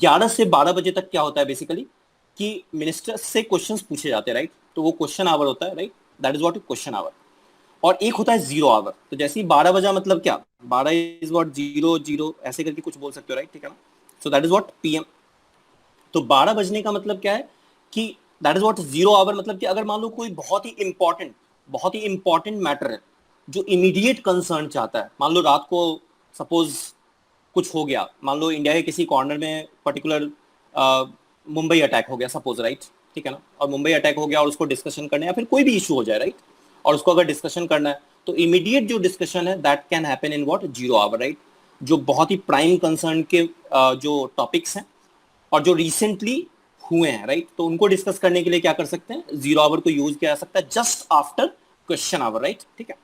11 से 12 बजे तक क्या होता है बेसिकली कि मिनिस्टर से क्वेश्चंस पूछे जाते हैं, राइट? तो वो क्वेश्चन आवर होता है, right? That is what question hour. और एक होता है 0 आवर. तो जैसे ही 12 बजा मतलब क्या, 12 इज व्हाट 0 ऐसे करके कुछ बोल सकते हो, राइट? ठीक है ना. So that is what PM. तो 12 बजने का मतलब क्या है कि दैट इज व्हाट 0 आवर, मतलब कि अगर मान लो कोई बहुत ही इंपॉर्टेंट मैटर है जो इमीडिएट कंसर्न चाहता है, मान लो रात को सपोज कुछ हो गया, मान लो इंडिया के किसी कॉर्नर में पर्टिकुलर मुंबई अटैक हो गया सपोज, राइट? ठीक है ना. और मुंबई अटैक हो गया और उसको डिस्कशन करना है, या फिर कोई भी इशू हो जाए, राइट? और उसको अगर डिस्कशन करना है तो इमीडिएट जो डिस्कशन है that can happen in what 0 hour, right? जो बहुत ही प्राइम कंसर्न के जो टॉपिक्स हैं और जो रिसेंटली हुए हैं, राइट? तो उनको डिस्कस करने के लिए क्या कर सकते हैं, 0 आवर को यूज किया जा सकता है just after question hour, right? ठीक है.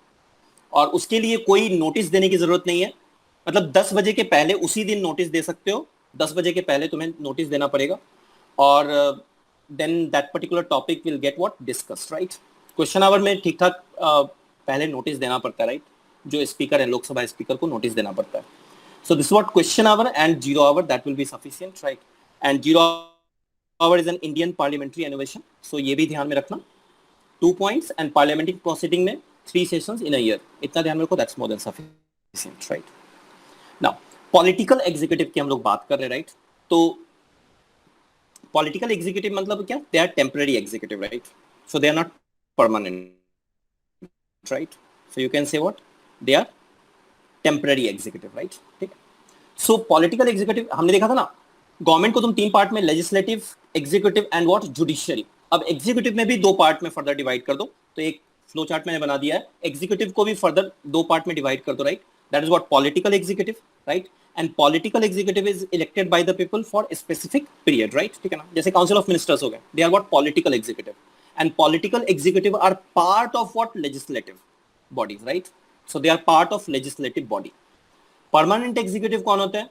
और उसके लिए कोई नोटिस देने की जरूरत नहीं है, मतलब 10 बजे के पहले उसी दिन नोटिस दे सकते हो. 10 बजे के पहले तुम्हें नोटिस देना पड़ेगा, और then that particular topic will get what discussed, right? Question hour में ठीक ठाक पहले नोटिस देना पड़ता है, राइट? जो स्पीकर है, लोकसभा स्पीकर को नोटिस देना पड़ता है. So this is what question hour and 0 hour, that will be sufficient, right? And 0 hour is an Indian parliamentary innovation. So ये भी ध्यान में रखना. 2 points and parliamentary proceeding में 3 sessions in a year. इतना ध्यान में रखो, that's more than sufficient, right? Now political executive की हम लोग बात कर रहे हैं, right? तो political executive मतलब क्या? They are temporary executive, right? So they are not permanent, right? So you can say what? They are temporary executive, right? ठीक है. सो पॉलिटिकल एग्जीक्यूटिव हमने देखा था ना, गवर्नमेंट को तुम 3 पार्ट में, legislative, executive and what, judiciary. अब एग्जीक्यूटिव में भी 2 पार्ट में फर्दर डिवाइड कर दो. तो एक फ्लो चार्ट मैंने बना दिया है, एग्जीक्यूटिव को भी फर्दर 2 पार्ट में डिवाइड कर दो, right? That is what political executive, right? And political executive is elected by the people for a specific period, right? ठीक है ना. जैसे काउंसिल ऑफ मिनिस्टर्स हो गए, they are what political executive. And political executive are part of what legislative bodies, right? So they are part of legislative body. Permanent executive कौन होता है?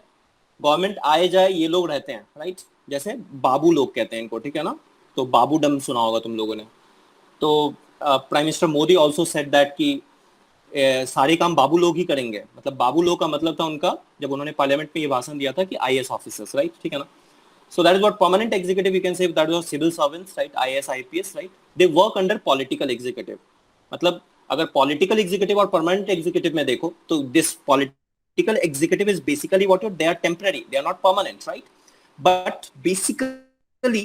Government आए जाए ये लोग रहते हैं, राइट? जैसे बाबू लोग कहते हैं इनको, ठीक है ना. तो बाबू डम सुना होगा तुम लोगों ने. तो prime minister Modi also said that कि सारे काम बाबू लोग ही करेंगे. मतलब बाबू लोग का मतलब था उनका, जब उन्होंने पार्लियामेंट में ये भाषण दिया था, कि आईएएस ऑफिसर्स, राइट? ठीक है ना. So that is what permanent executive, you can say that is civil servants, right? IAS IPS, right? They work under political executive. मतलब अगर पॉलिटिकल एग्जीक्यूटिव और परमानेंट एग्जीक्यूटिव में देखो तो this political executive is basically what they are temporary, they are not permanent, right? But basically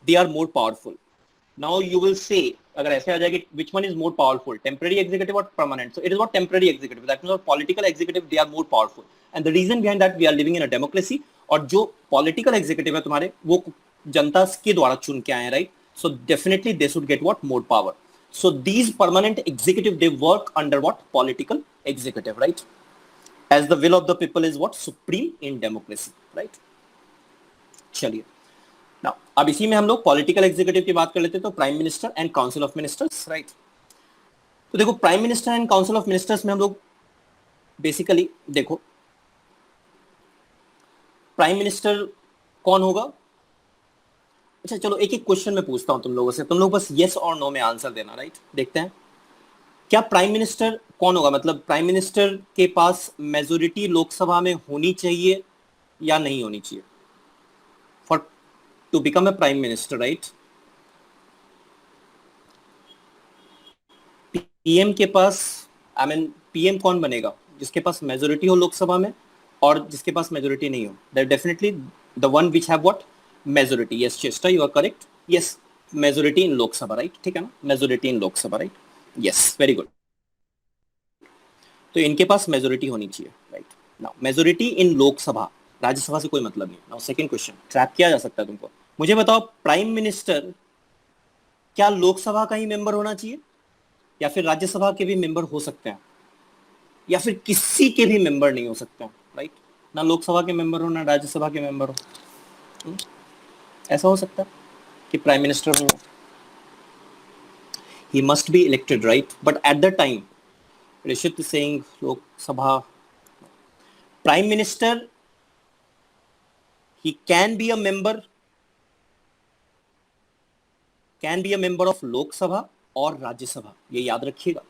they are more powerful. Now you will say, agar aise aa jayegi, which one is more powerful, temporary executive or permanent? So it is what temporary executive, that means what political executive, they are more powerful. And the reason behind that, we are living in a democracy, और जो political executive है तुम्हारे, वो जनता के द्वारा चुन के आए हैं, right? So definitely they should get what, more power. So these permanent executive, they work under what, political executive, right? As the will of the people is what, supreme in democracy, right? चलिए, now अब इसी में हम लोग political executive की बात कर लेते हैं. तो prime minister and council of ministers, right? तो देखो, prime minister and council of ministers में हम लोग बेसिकली देखो, प्राइम मिनिस्टर कौन होगा. अच्छा चलो, एक एक क्वेश्चन में पूछता हूं तुम लोगों से, तुम लोग बस यस और नो में आंसर देना, राइट? देखते हैं क्या प्राइम मिनिस्टर कौन होगा. मतलब प्राइम मिनिस्टर के पास मेजोरिटी लोकसभा में होनी चाहिए या नहीं होनी चाहिए for to become a prime minister, right? PM के पास, आई मीन पीएम कौन बनेगा? जिसके पास मेजोरिटी हो लोकसभा में और जिसके पास मेजोरिटी नहीं हो. That definitely the one which have what, majority. Yes Chesta, you are correct. Yes, majority in Lok Sabha, right? ठीक है ना, majority in Lok Sabha, right? Yes, very good. तो इनके पास मेजोरिटी होनी चाहिए, right? Now majority in Lok Sabha, Rajya Sabha से कोई मतलब नहीं. नाउ सेकंड क्वेश्चन, ट्रैप किया जा सकता है तुमको. मुझे बताओ, प्राइम मिनिस्टर क्या लोकसभा का ही मेंबर होना चाहिए या फिर राज्यसभा के भी मेंबर हो सकते हैं, या फिर किसी के भी मेंबर नहीं हो सकते हैं, राइट? ना लोकसभा के मेंबर हो, ना राज्यसभा के मेंबर हो. ऐसा हो सकता है कि प्राइम मिनिस्टर हो, he must be elected, right? But at the time, Rishit is saying Lok Sabha, Prime Minister, he can be a member of Lok Sabha और राज्य सभा. ये याद रखिएगा,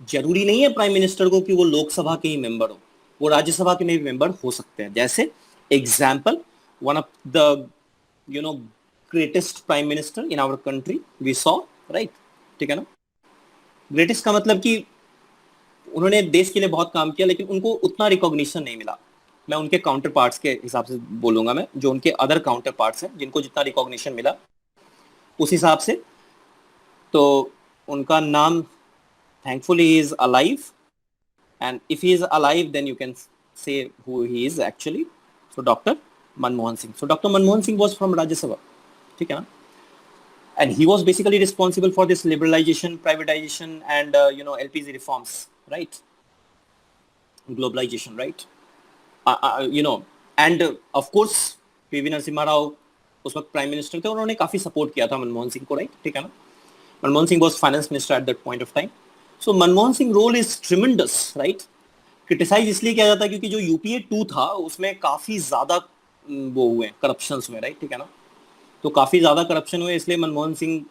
जरूरी नहीं है प्राइम मिनिस्टर को कि वो लोकसभा के ही मेंबर हो, वो राज्यसभा के भी मेंबर हो सकते हैं. जैसे example, one of the greatest prime minister in our country we saw, right? ठीक है ना. ग्रेटेस्ट का मतलब कि उन्होंने देश के लिए बहुत काम किया, लेकिन उनको उतना रिकॉग्निशन नहीं मिला. मैं उनके काउंटर पार्ट्स के हिसाब से बोलूंगा, मैं जो उनके अदर काउंटर पार्ट्स हैं जिनको जितना रिकॉग्निशन मिला उस हिसाब से. तो उनका नाम, thankfully he is alive, and if he is alive then you can say who he is actually. So doctor Manmohan Singh. So doctor Manmohan Singh was from Rajya Sabha, ठीक है ना. And he was basically responsible for this liberalization, privatization, and LPG reforms, right? Globalization, right? And of course, PV Narasimha Rao उस वक्त prime minister थे, उन्होंने काफी support किया था मनमोहन सिंह को, राइट? ठीक है ना. Manmohan Singh was finance minister at that point of time. So Manmohan Singh role is tremendous, right? Criticise इसलिए किया जाता है क्योंकि जो यूपीए 2 था उसमें काफी ज्यादा वो हुए, करप्शंस हुए, राइट? ठीक है ना. तो काफी ज्यादा करप्शन हुए, इसलिए मनमोहन सिंह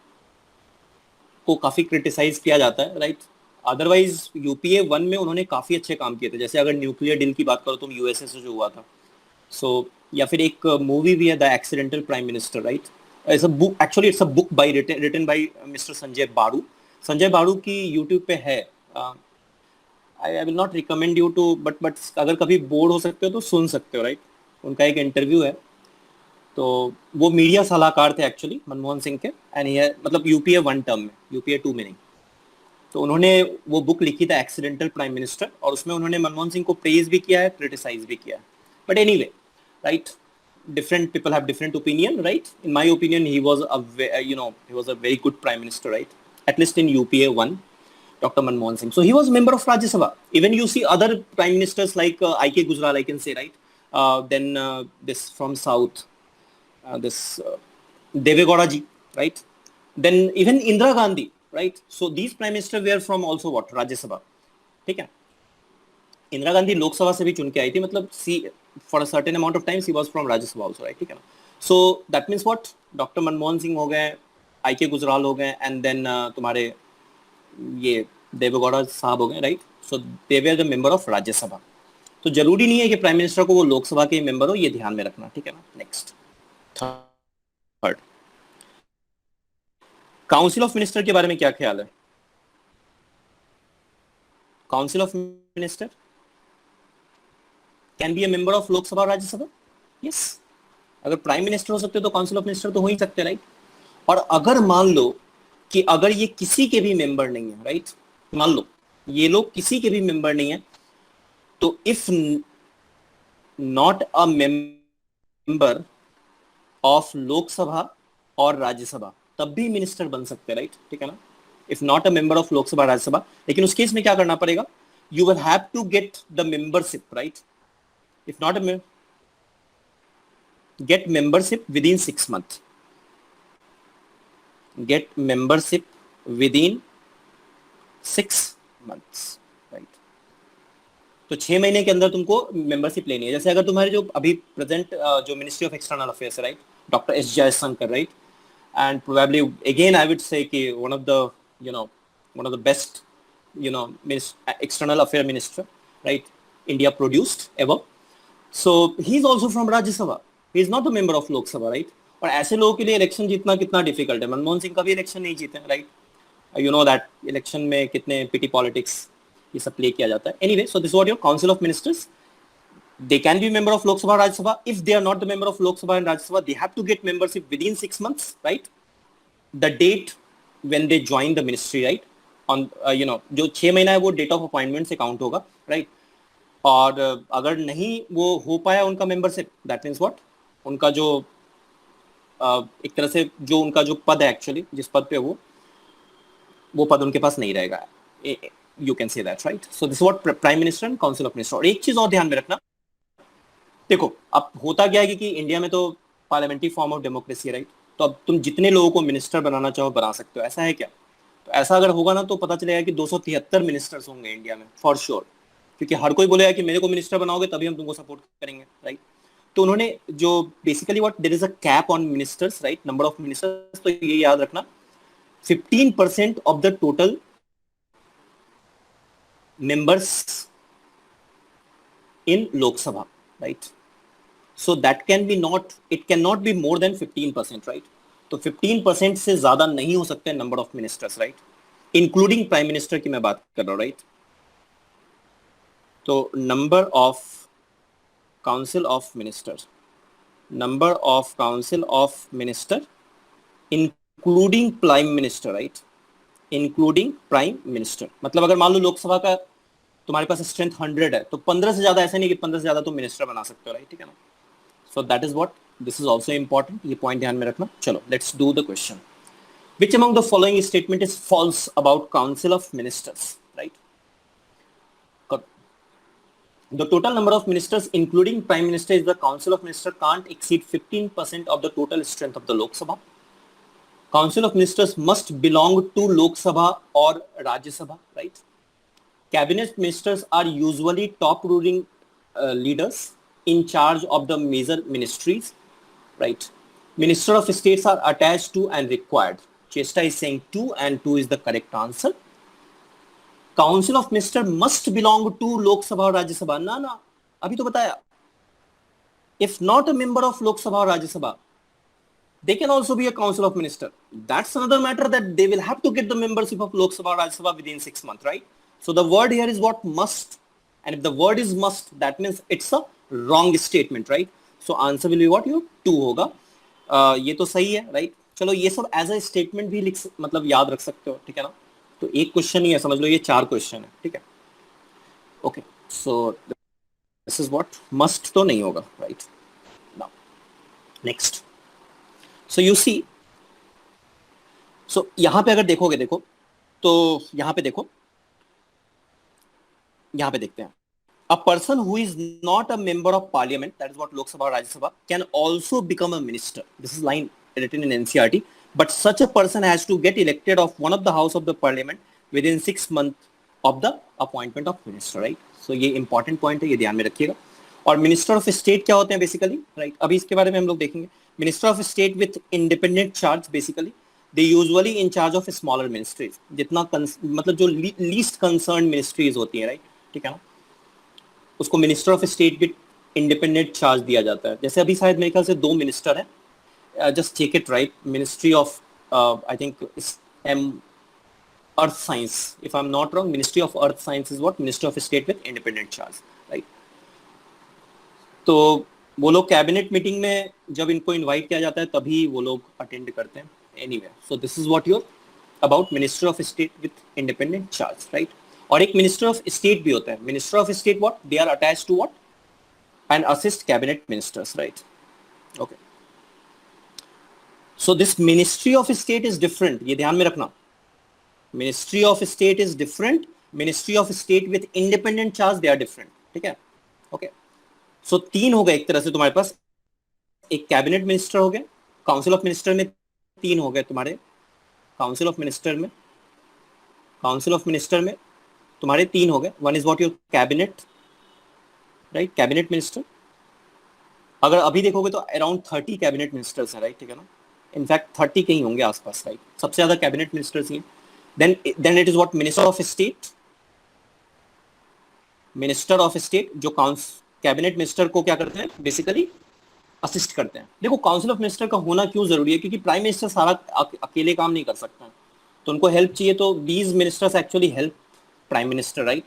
को काफी क्रिटिसाइज किया जाता है, राइट? अदरवाइज यूपीए 1 में उन्होंने काफी अच्छे काम किए थे, जैसे अगर न्यूक्लियर डील की बात करो तुम यूएसए से जो हुआ था, सो या फिर एक मूवी भी है the accidental prime minister, right? It's a book, actually it's a book by written by mister Sanjay Baru. Sanjay Baru की यूट्यूब पे है। I will not recommend you to, but अगर कभी बोर हो सकते हो तो सुन सकते हो, राइट? उनका एक इंटरव्यू है। तो वो मीडिया सलाहकार थे एक्चुअली मनमोहन सिंह के, एंड ये मतलब यूपीए 1 टर्म में, यूपीए 2 में नहीं। तो उन्होंने वो बुक लिखी था एक्सीडेंटल प्राइम मिनिस्टर, और उसमें उन्होंने मनमोहन सिंह को प्रेज भी किया है, क्रिटिसाइज भी किया है। But anyway, right, different people have different opinion, right? In my opinion, he was he was a very good prime minister, right? At least in UPA 1, Dr. Manmohan Singh. So he was member of Rajya Sabha. Even you see other prime ministers like I.K. Gujral, I can say, right? Then this from South, this Deve Gowda ji, right? Then even Indira Gandhi, right? So these prime ministers were from also what? Rajya Sabha. ठीक है? इंदिरा गांधी लोकसभा से भी चुन के आई थी, मतलब she for a certain amount of time she was from Rajya Sabha also, right? ठीक है ना? So that means what, doctor Manmohan Singh हो गए, आई के गुजराल हो गए, एंड देन तुम्हारे ये देवेगौड़ा साहब हो गए, right? So they were the member of Rajya Sabha. तो जरूरी नहीं है कि प्राइम मिनिस्टर को वो लोकसभा के मेंबर हो, ये ध्यान में रखना, ठीक है ना? Next, third, council of minister के बारे में क्या ख्याल है? Council of minister can be A member of Lok Sabha और राज्यसभा? यस, अगर प्राइम मिनिस्टर हो सकते तो काउंसिल ऑफ मिनिस्टर तो हो ही सकते, राइट? और अगर मान लो कि अगर ये किसी के भी मेंबर नहीं है, राइट, मान लो ये लोग किसी के भी मेंबर नहीं है, तो if not a member of Lok Sabha और राज्यसभा, तब भी मिनिस्टर बन सकते, राइट? ठीक है ना? If not a member of Lok Sabha Rajya Sabha, लेकिन उस केस में क्या करना पड़ेगा? You will have to get the membership, right? If not a get membership within 6 months. Get membership within 6 months, right? तो 6 महीने के अंदर तुमको मेंबरशिप लेनी है। जैसे अगर तुम्हारे जो अभी प्रेजेंट जो मिनिस्ट्री ऑफ एक्सटर्नल अफेयर्स है, right, doctor S Jaishankar, right, and probably again I would say कि one of the best external affair minister, right, India produced ever. So he is also from Rajya Sabha. He is not a member of Lok Sabha, right? और ऐसे लोगों के लिए election जीतना कितना difficult है. मनमोहन सिंह कभी इलेक्शन नहीं जीते, right? You know that election में कितने पिटी पॉलिटिक्स ये सब प्ले किया जाता है. Anyway, so this what your council of ministers. They can be member of Lok Sabha, Rajya Sabha. If they are not the member of Lok Sabha and Rajya Sabha, they have to get membership within 6 months, right? The date when they join the ministry, right? On जो 6 महीना है वो date of appointment से count होगा, right? और अगर नहीं वो हो पाया उनका मेंबरशिप, दैट मीन्स व्हाट, उनका जो एक तरह से जो उनका जो पद है एक्चुअली, जिस पद पे वो पद उनके पास नहीं रहेगा. You can say that, right? So this what prime minister and council of minister. और एक चीज और ध्यान में रखना, देखो अब होता क्या है कि इंडिया में तो पार्लियामेंट्री फॉर्म ऑफ डेमोक्रेसी है, राइट? तो अब तुम जितने लोगों को मिनिस्टर बनाना चाहो बना सकते हो. ऐसा है क्या? तो ऐसा अगर होगा ना तो पता चलेगा कि 273 मिनिस्टर्स होंगे इंडिया में फॉर श्योर, क्योंकि हर कोई बोलेगा कि मेरे को मिनिस्टर बनाओगे तभी हम तुमको सपोर्ट करेंगे, राइट? तो उन्होंने जो basically what, there is a cap on ministers, right, number of ministers. तो ये याद रखना, 15% of the total members in Lok Sabha, right? So that can be not, it can not be more than 15%, right? तो 15% से ज्यादा नहीं हो सकते number of ministers, right, including prime minister की मैं बात कर रहा हूं, राइट? तो number of council of minister, number of council of minister including prime minister, right, including prime minister. मतलब अगर मान लो लोकसभा का तुम्हारे पास स्ट्रेंथ 100 है, तो 15 से ज्यादा ऐसा नहीं कि 15 से ज्यादा तुम मिनिस्टर बना सकते हो, राइट? ठीक है ना? So that is what, this is also important. ये पॉइंट ध्यान में रखना. चलो let's do the question. Which among the following statement is false about council of ministers, right? The total number of ministers, including Prime Minister, is the Council of Ministers can't exceed 15% of the total strength of the Lok Sabha. Council of Ministers must belong to Lok Sabha or Rajya Sabha, right? Cabinet ministers are usually top ruling leaders in charge of the major ministries, right? Minister of States are attached to and required. Chesta is saying 2 and 2 is the correct answer. Council of minister must belong to Lok Sabha और राज्यसभा, ना ना, अभी तो बताया. If not a member of Lok Sabha or Rajya Sabha, they can also be a council of minister. That's another matter, that they will have to get the membership of Lok Sabha or Rajya Sabha within 6 months, right? So the word here is what? Must. And if the word is must, that means it's a wrong statement, right? So answer will be what? Your 2 होगा. ये तो सही है, right? चलो ये सब as a statement भी लिख, मतलब याद रख सकते हो, ठीक है ना? तो एक क्वेश्चन ही है, समझ लो ये 4 क्वेश्चन है, ठीक है? Okay, so this is what must तो नहीं होगा, right? Now next, so you see, so यहां पे अगर देखोगे, देखो तो यहां पे देखो, यहां पे देखते हैं, a person who is not a member of parliament, that is what Lok Sabha or Rajya Sabha, can also become a minister. This is line written in NCERT, but such a person has to get elected of one of the house of the parliament within 6 months of the appointment of minister, right? So ये important point है, ये ध्यान में रखिएगा. और minister of state क्या होते हैं बेसिकली, राइट? अभी इसके बारे में हम लोग देखेंगे. Minister of state with independent charge, basically they usually in charge of smaller ministries, जितना मतलब जो लीस्ट कंसर्न मिनिस्ट्रीज होती है, राइट? ठीक है ना, उसको minister of state with independent charge दिया जाता है. जैसे अभी शायद मेरे ख्याल से 2 मिनिस्टर है, just check it, right? Ministry of I think earth science, if I am not wrong, ministry of earth science is what? Minister of state with independent charge, right? तो वो लोग कैबिनेट मीटिंग में जब इनको invite किया जाता है तभी वो लोग अटेंड करते हैं. Anyway, so this is what your about minister of state with independent charge, right? और एक मिनिस्टर ऑफ स्टेट भी होता है. Minister of state what? They are attached to what? And assist cabinet ministers, right? Okay, so this ministry of state is different, ये ध्यान में रखना. Ministry of state is different, ministry of state with independent charge, they are different, ठीक है? Okay, सो 3 हो गए एक तरह से तुम्हारे पास. एक कैबिनेट मिनिस्टर हो गया, काउंसिल ऑफ मिनिस्टर में 3 हो गए तुम्हारे, काउंसिल ऑफ मिनिस्टर में, काउंसिल ऑफ मिनिस्टर में तुम्हारे 3 हो गए. One is what? Your cabinet, right? Cabinet minister. अगर अभी देखोगे तो अराउंड 30 कैबिनेट मिनिस्टर्स हैं, राइट? ठीक है ना, इनफैक्ट 30 के ही होंगे आसपास, राइट? सबसे ज्यादा कैबिनेट मिनिस्टर्स ही हैं. Then it is what? Minister of state. Minister of state जो कैबिनेट मिनिस्टर को क्या करते हैं? बेसिकली असिस्ट करते हैं. देखो, काउंसिल ऑफ मिनिस्टर का होना क्यों जरूरी है? क्योंकि प्राइम मिनिस्टर सारा अकेले काम नहीं कर सकता, तो उनको हेल्प चाहिए. तो these ministers actually help prime minister, right?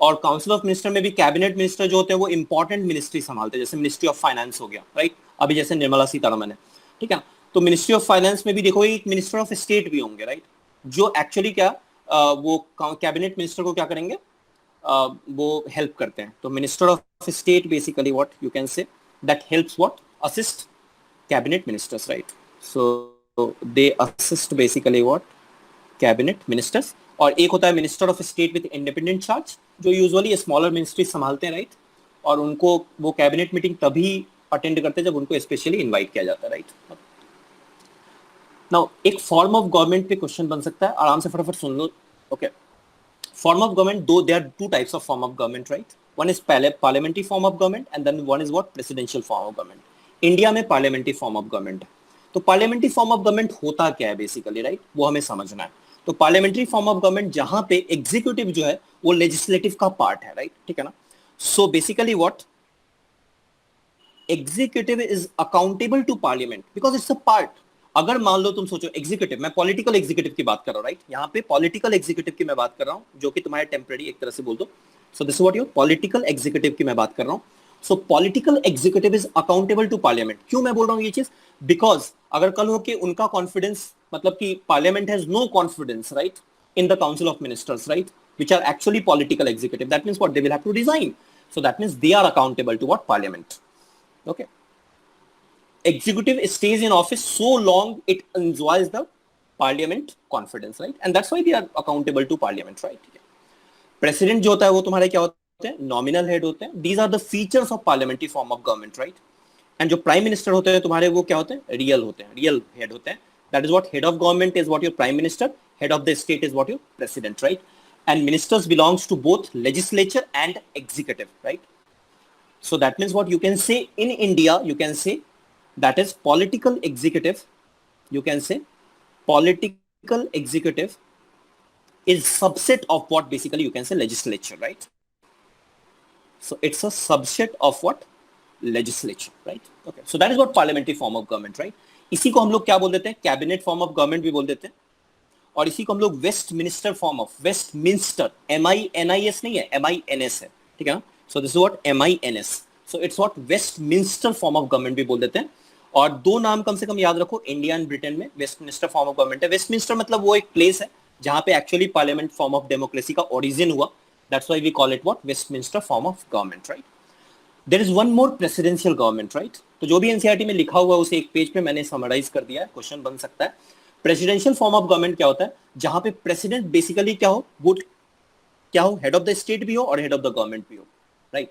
और काउंसिल ऑफ मिनिस्टर में भी कैबिनेट मिनिस्टर जो होते हैं वो इंपॉर्टेंट मिनिस्ट्री संभालते हैं. जैसे मिनिस्ट्री ऑफ फाइनेंस हो गया, राइट? अभी जैसे निर्मला सीतारमन है, ठीक है? तो मिनिस्ट्री ऑफ फाइनेंस में भी देखो एक मिनिस्टर ऑफ स्टेट भी होंगे, राइट? जो एक्चुअली क्या वो कैबिनेट मिनिस्टर को क्या करेंगे? वो हेल्प करते हैं. तो minister of state basically what you can say that helps what? Assist cabinet ministers, right? So they assist basically what? Cabinet ministers. और एक होता है minister of state with independent charge, जो यूजुअली स्मॉलर मिनिस्ट्री संभालते हैं, right? और उनको वो कैबिनेट मीटिंग तभी अटेंड करते हैं जब उनको स्पेशली इनवाइट किया जाता है, राइट? नाउ एक फॉर्म ऑफ गवर्नमेंट पे क्वेश्चन बन सकता है, आराम से फटाफट सुन लो. ओके, फॉर्म ऑफ गवर्नमेंट, दो there are 2 types of form of government, right? One is parliamentary form of government and then one is what? Presidential form of government. India में पार्लियामेंट्री फॉर्म ऑफ गवर्नमेंट है. तो parliamentary form of government होता क्या है basically, right? वो हमें समझना है. तो पार्लियामेंट्री फॉर्म ऑफ गवर्नमेंट जहां पे एग्जीक्यूटिव जो है वो लेजिस्लेटिव का पार्ट है, राइट? ठीक है ना? So basically what? Executive is accountable to parliament because it's a part. अगर मान लो तुम सोचो एग्जीक्यूटिव, मैं पॉलिटिकल एग्जीक्यूटिव की बात कर रहा हूं, राइट? यहाँ पे पॉलिटिकल एग्जीक्यूटिव की मैं बात कर रहा हूँ, जो कि तुम्हारे टेम्पररी एक तरह से बोल दो. So this is what? Your political executive की मैं बात कर रहा हूँ. So political executive is accountable to parliament. क्यों मैं बोल रहा हूँ ये चीज? बिकॉज अगर कल हो कि उनका कॉन्फिडेंस, मतलब कि parliament has no confidence, right, in the council of ministers, right, which are actually political executive, that means what? They will have to resign. So that means they are accountable to what? Parliament. Okay, executive stays in office so long it enjoys the parliament confidence, right, and that's why they are accountable to parliament, right? President जो होता है वो तुम्हारे क्या होते हैं? nominal head होते हैं. These are the features of parliamentary form of government, right? And जो prime minister होते हैं तुम्हारे वो क्या होते हैं? real होते हैं, real head होते हैं. That is what? head of government is what? your prime minister. Head of the state is what? your president, right? And ministers belongs to both legislature and executive, right? So that means what? you can say in India, you can say that is political executive. You can say political executive is subset of what basically you can say legislature, right? So it's a subset of what? Legislature, right? Okay, so that is what parliamentary form of government, right? इसी को हम लोग क्या बोल देते हैं? Cabinet form of government भी बोल देते हैं, और इसी को हम लोग Westminster form of, Westminster, MINIS नहीं है, MINS है, ठीक है ना? सो this is what MINS, so it's what Westminster form of government भी बोल देते हैं। और दो नाम कम से कम याद रखो, इंडिया एंड ब्रिटेन में वेस्टमिनिस्टर फॉर्म ऑफ गवर्नमेंट है। वेस्टमिंस्टर मतलब वो एक प्लेस है जहां पे actually parliament form of democracy का ओरिजिन हुआ, that's why we call it what? Westminster form of government, right? There is one more presidential government, right? तो जो भी एनसीईआरटी में लिखा हुआ है उसे एक पेज पे मैंने समराइज कर दिया है, क्वेश्चन बन सकता है। प्रेसिडेंशियल फॉर्म ऑफ गवर्नमेंट क्या होता है? जहां पे प्रेसिडेंट बेसिकली क्या हो, वो क्या हो, हेड ऑफ द स्टेट भी हो और हेड ऑफ द गवर्नमेंट भी हो, right?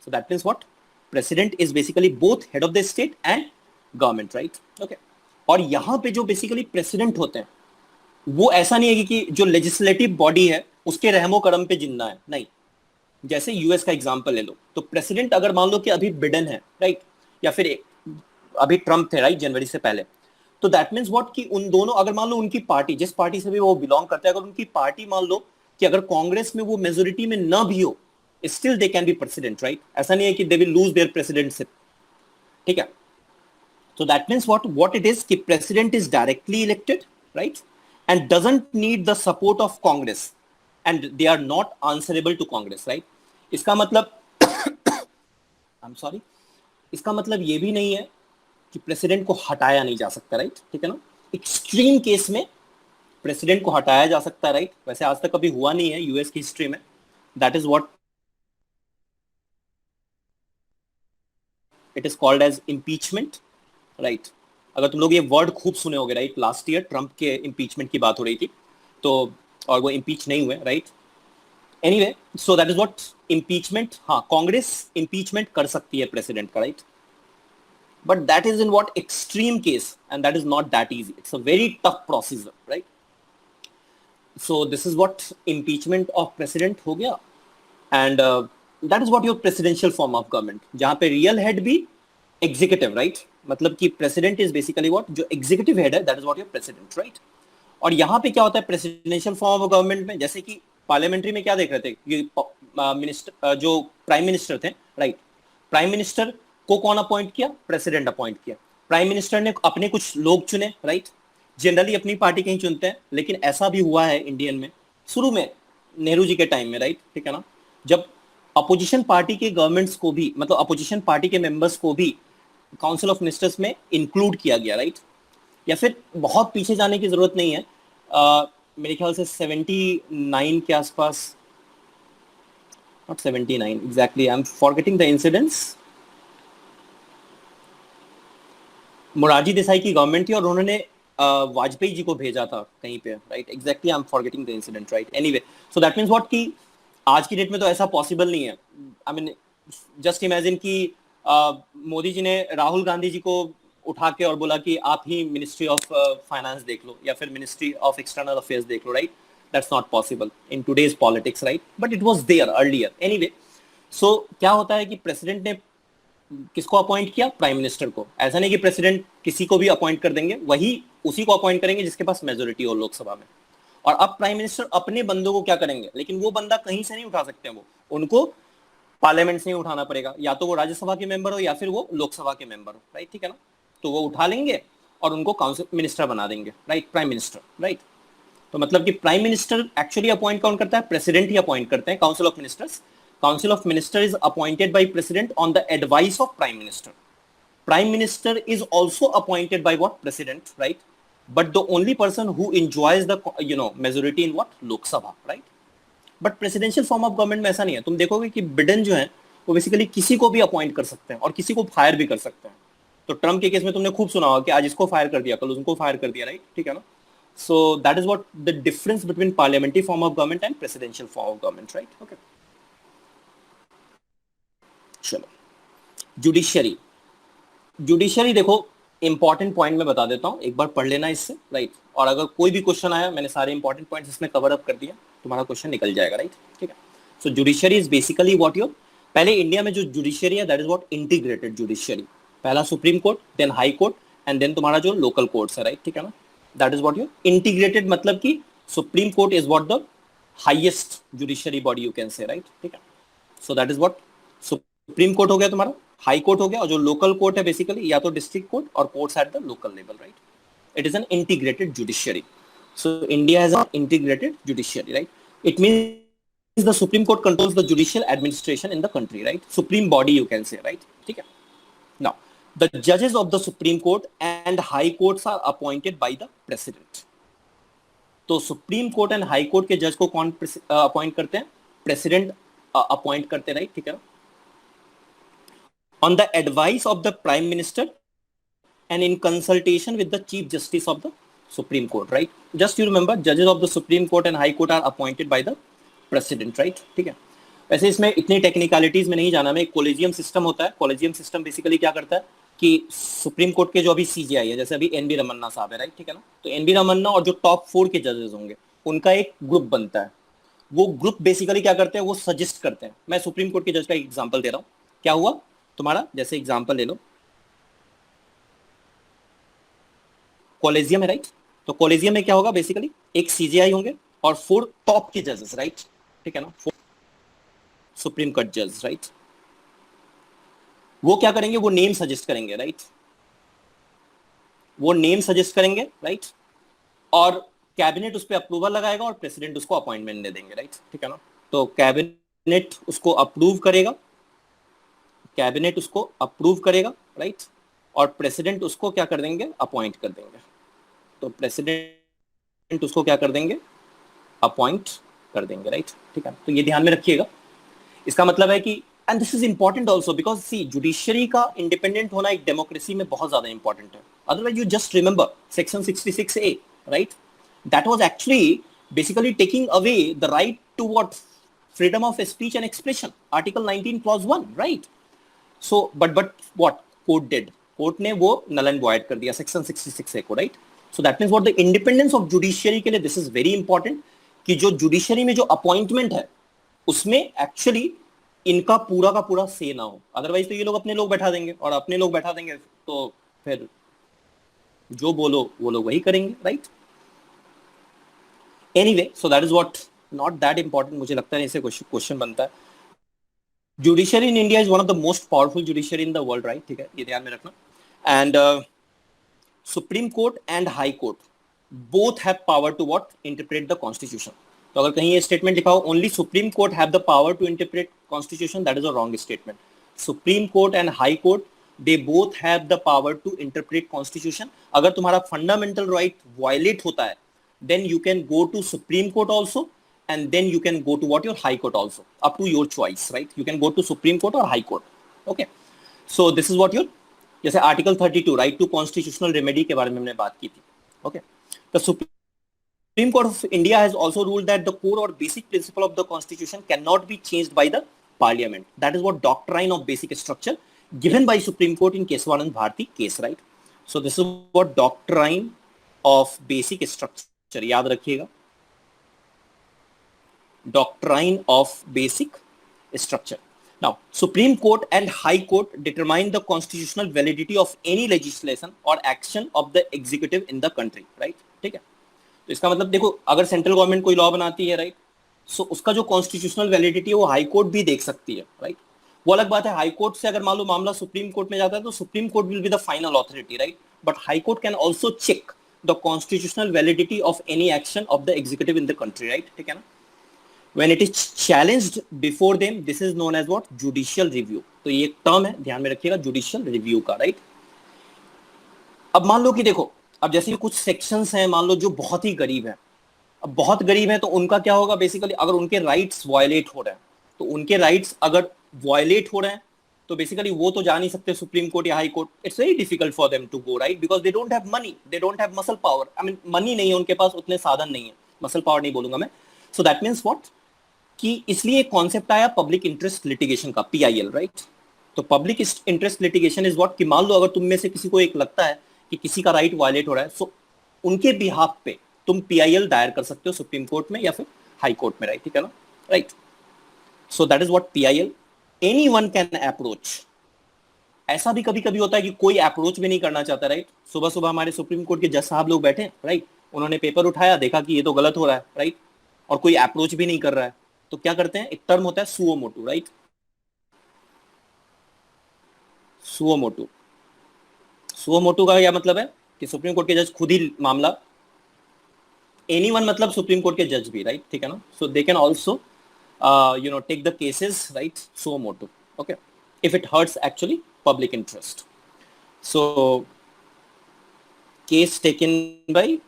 So that means what? President is basically both head of the state and government, right? Okay, और यहां पे जो बेसिकली प्रेसिडेंट होते हैं वो ऐसा नहीं है कि जो लेजिस्लेटिव बॉडी है उसके रहमो करम पे जिंदा है, नहीं। जैसे यूएस का एग्जांपल ले लो, तो प्रेसिडेंट अगर मान लो कि अभी बिडेन है, राइट, या फिर अभी ट्रम्प थे, राइट, जनवरी से पहले, तो दैट मींस व्हाट कि उन दोनों, अगर मान लो उनकी पार्टी, जिस पार्टी से भी वो बिलोंग करते हैं, अगर उनकी पार्टी मान लो कि अगर कांग्रेस में वो मेजोरिटी में ना भी हो, still they can be president, right? ऐसा नहीं है कि they will lose their presidentship, ठीक है? So that means what it is कि president is directly elected, right, and doesn't need the support of Congress, and they are not answerable to Congress, right? इसका मतलब I'm sorry, इसका मतलब ये भी नहीं है कि प्रेसिडेंट को हटाया नहीं जा सकता, राइट? ठीक है ना? एक्सट्रीम केस में प्रेसिडेंट को हटाया जा सकता है, राइट? वैसे आज तक कभी हुआ नहीं है यूएस की हिस्ट्री में। That is what it is called as impeachment, right? अगर तुम लोग ये वर्ड खूब सुने होगे, राइट? लास्ट ईयर ट्रम्प के इम्पीचमेंट की बात हो रही थी, तो और वो इम्पीच नहीं हुए, right? Anyway, so that is what impeachment. हाँ, कांग्रेस इम्पीचमेंट कर सकती है प्रेसिडेंट का, right? But that is in what extreme case, and that is not that easy, it's a very tough procedure, right? So this is what impeachment of president हो गया, and that is what your presidential form of government, जहां पे real head भी executive, right? मतलब कि president is basically what, जो executive head है, that is what your president, right? और यहाँ पे क्या होता है प्रेसिडेंशियल फॉर्म ऑफ गवर्नमेंट में, जैसे कि पार्लियामेंट्री में क्या देख रहे थे, ये मिनिस्टर, जो प्राइम मिनिस्टर थे, राइट? प्राइम मिनिस्टर को कौन अपॉइंट किया? प्रेसिडेंट अपॉइंट किया। प्राइम मिनिस्टर ने अपने कुछ लोग चुने, राइट? जनरली अपनी पार्टी के ही चुनते हैं, लेकिन ऐसा भी हुआ है इंडियन में शुरू में, नेहरू जी के टाइम में, राइट? ठीक है ना? जब अपोजिशन पार्टी के गवर्नमेंट्स को भी, मतलब अपोजिशन पार्टी के मेंबर्स को भी काउंसिल ऑफ मिनिस्टर्स में इंक्लूड किया गया, राइट? या फिर बहुत पीछे जाने की जरूरत नहीं है, मेरे ख्याल से 79 के आसपास, not 79 exactly, I am forgetting the incidents, Morarji Desai की गवर्नमेंट थी और उन्होंने वाजपेयी जी को भेजा था कहीं पे, right? Exactly, I am forgetting the incident, right? Anyway, so that means what कि आज की डेट में तो ऐसा पॉसिबल नहीं है। आई मीन जस्ट इमेजिन कि मोदी जी ने राहुल गांधी जी को उठा के और बोला कि आप ही मिनिस्ट्री ऑफ फाइनेंस देख लो या फिर मिनिस्ट्री ऑफ एक्सटर्नल अफेयर्स देख लो, right? That's not possible in today's politics, right? But it was there earlier. Anyway, so क्या होता है कि प्रेसिडेंट ने किसको अपॉइंट किया? प्राइम मिनिस्टर को। ऐसा नहीं कि प्रेसिडेंट किसी को भी अपॉइंट कर देंगे, वही उसी को अपॉइंट करेंगे जिसके पास मेजोरिटी हो लोकसभा में। और अब प्राइम मिनिस्टर अपने बंदों को क्या करेंगे, लेकिन वो बंदा कहीं से नहीं उठा सकते, वो उनको पार्लियामेंट से ही उठाना पड़ेगा, या तो वो राज्यसभा के मेंबर हो या फिर वो लोकसभा के मेंबर हो, राइट? ठीक है ना? तो वो उठा लेंगे और उनको काउंसिल मिनिस्टर बना देंगे, राइट? Prime minister, right? तो मतलब कि प्राइम मिनिस्टर एक्चुअली अपॉइंट कौन करता है? प्रेसिडेंट ही अपॉइंट करते हैं council of ministers. Council of minister is appointed by president on the advice of prime minister. Prime minister is also appointed by what? President, right? But the only person who enjoys the majority in what? Lok Sabha, right? But presidential form of government में ऐसा नहीं है। तुम देखोगे कि Biden जो है वो बेसिकली किसी को भी अपॉइंट कर सकते हैं और किसी को फायर भी कर सकते हैं। तो ट्रम्प के केस में तुमने खूब सुना होगा कि आज इसको फायर कर दिया, कल उसको फायर कर दिया, राइट? ठीक है ना? So that is what the difference between parliamentary form of government and presidential form of government, right? Okay, चलो जुडिशियरी। जुडिशियरी देखो, इंपॉर्टेंट पॉइंट मैं बता देता हूं, एक बार पढ़ लेना इससे, राइट? और अगर कोई भी क्वेश्चन आया, मैंने सारे इंपॉर्टेंट पॉइंट्स इसमें कवर अप कर दिया, तुम्हारा क्वेश्चन निकल जाएगा, राइट? ठीक है? So judiciary is basically what your, पहले इंडिया में जो जुडिशियरी है that is what integrated judiciary. पहला supreme court, then high court, and then तुम्हारा जो लोकल कोर्ट्स है, राइट? ठीक है ना? That is what your integrated, मतलब कि supreme court is what the highest judiciary body you can say, right, ठीक है। सो that is what supreme court हो गया तुम्हारा, हाई कोर्ट हो गया, और जो लोकल कोर्ट है बेसिकली या तो डिस्ट्रिक्ट कोर्ट और courts at the local level, right. It is an integrated judiciary. So India has an integrated judiciary, right? It means the Supreme Court controls the judicial administration in the country, right? Supreme body you can say, right? ठीक है. Now, the judges of the Supreme Court and High Courts are appointed by the President. तो Supreme Court and High Court के जज को कौन appoint करते हैं? President appoint करते हैं, right? ठीक है ना? On the advice of the Prime Minister and in consultation with the Chief Justice of the Supreme Court, right? Just you remember, judges of the Supreme Court and High Court are appointed by the President, right? ठीक है. वैसे इसमें इतनी technicalities में नहीं जाना, मैं collegium system होता है. कोलेजियम सिस्टम बेसिकली क्या करता है कि सुप्रीम कोर्ट के जो अभी सीजीआई है, जैसे अभी एनबी रमन्ना साहब है, राइट, ठीक है ना, तो एनबी रमन्ना और जो टॉप 4 के जजेस होंगे उनका एक ग्रुप बनता है. वो ग्रुप बेसिकली क्या करते हैं, वो सजेस्ट करते हैं. मैं सुप्रीम कोर्ट के जज का एग्जाम्पल दे रहा हूँ. क्या हुआ तुम्हारा, जैसे एग्जाम्पल ले लो, कॉलेजियम है, राइट. तो कॉलेजियम में क्या होगा, बेसिकली एक सीजीआई होंगे और 4 टॉप के जजेस, राइट, ठीक है ना, 4 सुप्रीम कोर्ट जज, राइट. वो क्या करेंगे, वो नेम सजेस्ट करेंगे, राइट. वो नेम सजेस्ट करेंगे, राइट, और कैबिनेट उस पर अप्रूवल लगाएगा और प्रेसिडेंट उसको अपॉइंटमेंट दे देंगे, राइट, ठीक है ना. तो कैबिनेट उसको अप्रूव करेगा, कैबिनेट उसको अप्रूव करेगा, राइट, और प्रेसिडेंट उसको क्या कर देंगे, अपॉइंट कर देंगे. तो प्रेसिडेंट उसको क्या कर देंगे, अपॉइंट कर देंगे, राइट, ठीक है. तो ये ध्यान में रखिएगा. इसका मतलब है कि, and this is important also because see judiciary का इंडिपेंडेंट होना एक डेमोक्रेसी में बहुत ज्यादा इंपॉर्टेंट है. Otherwise you just remember section 66A, right, that was actually basically taking away the right to what, freedom of speech and expression, article 19 clause 1, right. So but what court did, court ने वो नल and void कर दिया section 66A को, right. So that means what the independence of judiciary के लिए this is very important कि जो judiciary में जो अपॉइंटमेंट है उसमें एक्चुअली इनका पूरा का पूरा से ना हो. अदरवाइज तो ये लोग अपने लोग बैठा देंगे, और अपने लोग बैठा देंगे तो फिर जो बोलो वो लोग वही करेंगे, right. Anyway, so that is what, not that important, मुझे लगता है इससे क्वेश्चन बनता है. Judiciary in India is one of the most powerful judiciary in the world, right, ठीक है, ये ध्यान में रखना. And supreme court and high court both have power to what, interpret the constitution. तो अगर कहीं ये स्टेटमेंट लिखा हो only supreme court have the power to interpret constitution, that is a wrong statement. Supreme court and high court they both have the power to interpret constitution. अगर तुम्हारा fundamental right violate होता है then you can go to supreme court also, and then you can go to what, your high court also, up to your choice, right. You can go to supreme court or high court, okay. So this is what your, जैसे article 32 right to constitutional remedy के बारे में हमने बात की थी, okay. The Supreme Court of India has also ruled that the core or basic principle of the constitution cannot be changed by the parliament. That is what doctrine of basic structure given by Supreme Court in Kesavanand Bharati case, right. So this is what doctrine of basic structure, याद रखिएगा, doctrine of basic structure. Now, Supreme Court and High Court determine the constitutional validity of any legislation or action of the executive in the country, right? ठीक है. तो इसका मतलब देखो, अगर central government कोई लॉ बनाती है, राइट, सो उसका जो कॉन्स्टिट्यूशनल वैलिडिटी है वो हाई कोर्ट भी देख सकती है, राइट. वो अलग बात है, हाई कोर्ट से अगर मान लो मामला सुप्रीम कोर्ट में जाता है तो supreme court will be the final authority, right. But high court can also check the constitutional validity of any action of the executive in the country, right, ठीक है ना. When it is challenged before them, this is known as what, judicial review. तो ये एक term है, ध्यान में रखिएगा, judicial review का, राइट. अब मान लो कि देखो, अब जैसे कुछ सेक्शंस हैं मान लो जो बहुत ही गरीब हैं, अब बहुत गरीब हैं तो उनका क्या होगा, बेसिकली अगर उनके राइट्स वायलेट हो रहे हैं, तो उनके राइट्स अगर वायलेट हो रहे हैं तो बेसिकली वो तो जा नहीं सकते सुप्रीम कोर्ट या high court. It's very difficult for them to go, right, because they don't have money, they don't have muscle power. I mean money नहीं है उनके पास, उतने साधन नहीं है, मसल पावर नहीं बोलूंगा मैं. सो दैट मीन्स व्हाट, कि इसलिए एक कॉन्सेप्ट आया पब्लिक इंटरेस्ट लिटिगेशन का, PIL, राइट. तो public interest litigation is what, कि मान लो अगर तुम में से किसी को एक लगता है कि किसी का राइट वायलेट हो रहा है, सो उनके बिहाफ पे तुम PIL दायर कर सकते हो सुप्रीम कोर्ट में या फिर हाई कोर्ट में, राइट, ठीक है ना, right. So that is what PIL. Anyone can approach. ऐसा भी कभी कभी होता है कि कोई अप्रोच भी नहीं करना चाहता, राइट. सुबह सुबह हमारे सुप्रीम कोर्ट के जज साहब लोग बैठे, राइट, उन्होंने पेपर उठाया, देखा कि ये तो गलत हो रहा है, राइट, और कोई अप्रोच भी नहीं कर रहा है, तो क्या करते हैं, एक टर्म होता है suo motu, right, suo motu. Suo motu का क्या मतलब है कि सुप्रीम कोर्ट के जज खुद ही मामला, एनीवन मतलब सुप्रीम कोर्ट के जज भी, राइट, ठीक है ना, so they can also take the cases, right, suo motu, okay, if it hurts actually public interest. So case taken by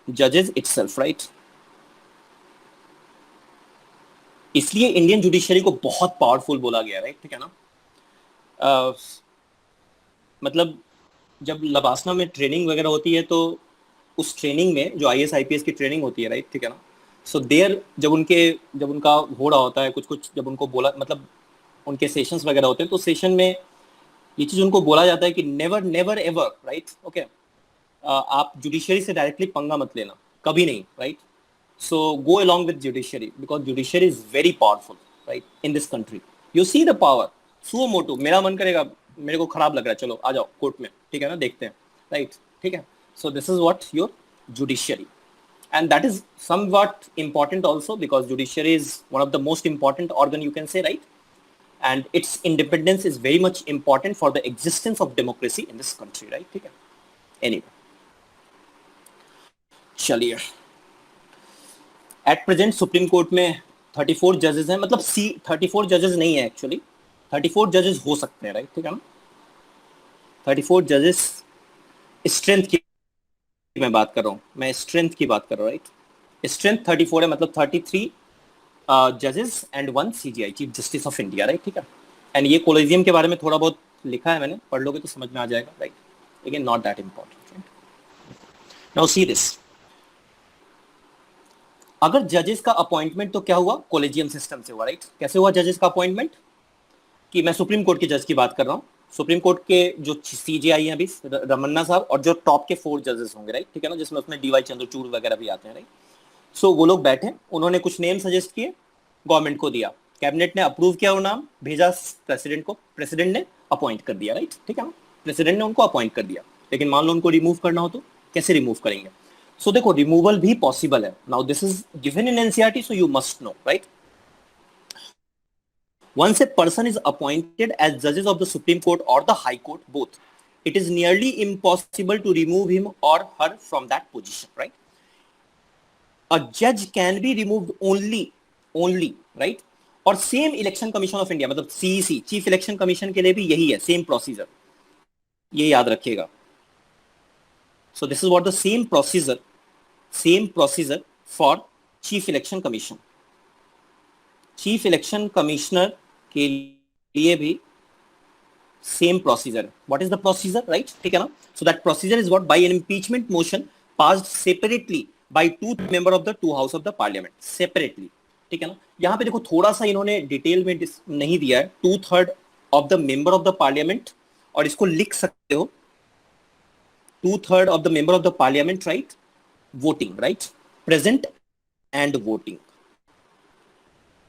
judges itself, right. इसलिए इंडियन जुडिशरी को बहुत पावरफुल बोला गया, राइट, ठीक है ना। मतलब जब लबासना में ट्रेनिंग वगैरह होती है तो उस ट्रेनिंग में जो IAS IPS की ट्रेनिंग होती है, राइट, ठीक है ना, सो देयर जब उनका हो रहा होता है कुछ जब उनको बोला, मतलब उनके सेशंस वगैरह होते हैं, तो सेशन में ये चीज उनको बोला जाता है कि never never ever, right, okay, आप जुडिशरी से डायरेक्टली पंगा मत लेना, कभी नहीं, right, so go along with judiciary because judiciary is very powerful, right, in this country, you see the power, suo motu, मेरा मन करेगा, मेरे को खराब लग रहा है, चलो आ जाओ कोर्ट में, ठीक है ना, देखते हैं, राइट, ठीक है, so this is what your judiciary, and that is somewhat important also because judiciary is one of the most important organ, you can say, right, and its independence is very much important for the existence of democracy in this country, right, ठीक है, anyway, चलिए, at present supreme court में 34 जजेस हैं, मतलब 34 जजेस नहीं है एक्चुअली, 34 जजेस हो सकते हैं, राइट, ठीक है ना, 34 जजेस स्ट्रेंथ की मैं बात कर रहा हूँ, मैं स्ट्रेंथ की बात कर रहा हूँ, राइट, स्ट्रेंथ 34 है, मतलब 33 जजेस and 1 CJI, chief justice of India, right, ठीक है, एंड ये कोलेजियम के बारे में थोड़ा बहुत लिखा है मैंने, पढ़ लोगे तो समझ में आ जाएगा, right, again not that important, right. Now see this, अगर जजेस का अपॉइंटमेंट तो क्या हुआ, कोलेजियम सिस्टम से हुआ, राइट, कैसे हुआ जजेस का अपॉइंटमेंट, कि मैं सुप्रीम कोर्ट के जज की बात कर रहा हूँ, सुप्रीम कोर्ट के जो CJI हैं अभी रमन्ना साहब, और जो टॉप के 4 जजेस होंगे, राइट, ठीक है ना, जिसमें उसमें DY चंद्रचूड़ वगैरह भी आते हैं, राइट, सो वो लोग बैठे, उन्होंने कुछ नेम सजेस्ट किए, गवर्नमेंट को दिया, कैबिनेट ने अप्रूव किया वो नाम, भेजा प्रेसिडेंट को, प्रेसिडेंट ने अपॉइंट कर दिया, राइट, ठीक है ना, प्रेसिडेंट ने उनको अपॉइंट कर दिया, लेकिन मान लो उनको रिमूव करना हो तो कैसे रिमूव करेंगे, सो देखो रिमूवल भी पॉसिबल है, now this is given in NCERT, so you must know, right. Once a person is appointed as judges of the Supreme Court or the High Court, both, it is nearly impossible to remove him or her from that position, right? A judge can be removed only, right? और same election commission of India, मतलब CEC, chief election commission के लिए भी यही है, same procedure, ये याद रखिएगा। So this is what the same procedure for chief election commission, chief election commissioner के लिए भी same procedure, what is the procedure, right, ठीक है ना, so that procedure is what, by an impeachment motion passed separately by 2 member of the 2 house of the parliament, separately, ठीक है ना। यहाँ पे देखो थोड़ा सा इन्होंने डिटेल में नहीं दिया है, 2/3 of the member of the parliament, और इसको लिख सकते हो 2/3 of the member of the parliament, right, voting, right, present and voting,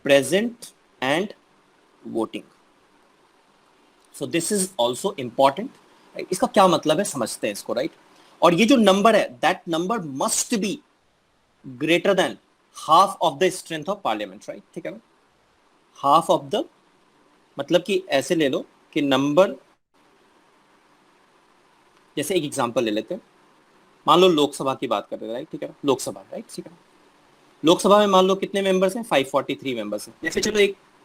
present and voting, so this is also important, right? इसका क्या मतलब है समझते हैं इसको, राइट, और ये जो नंबर है, that number must be greater than half of the strength of parliament, right, ठीक है ना, half of the, मतलब कि ऐसे ले लो कि नंबर, जैसे एक एग्जांपल ले लेते हैं, मान लो लोकसभा की बात कर रहे हैं, राइट, ठीक है ना, लोकसभा, राइट, ठीक है, लोकसभा में मान लो कितने मेंबर्स हैं, 543 मेंबर्स हैं, जैसे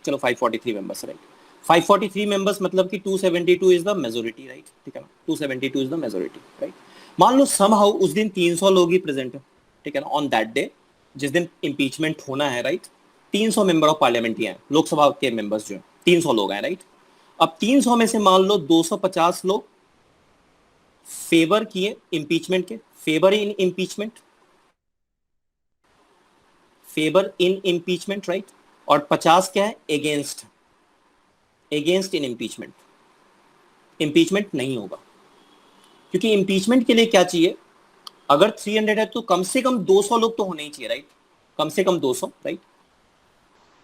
चलो 543 मेंबर्स, राइट, 543 मेंबर्स मतलब कि 272 इज द मेजोरिटी, राइट, ठीक है ना, 272 इज द मेजोरिटी, राइट। मान लो समहाउ उस दिन 300 लोग ही प्रेजेंट है, ठीक है ना, ऑन दैट डे, जिस दिन इंपीचमेंट होना है, राइट, 300 मेंबर ऑफ पार्लियामेंट ही हैं, लोकसभा के मेंबर्स जो हैं 300 लोग हैं, राइट। अब 300 में से मान लो 250 लोग फेवर किए इम्पीचमेंट के, फेवर इन इम्पीचमेंट, राइट, और 50 क्या है, एगेंस्ट इन इम्पीचमेंट नहीं होगा, क्योंकि इम्पीचमेंट के लिए क्या चाहिए, अगर 300 है तो कम से कम 200 लोग तो होने ही चाहिए, राइट, कम से कम 200, राइट,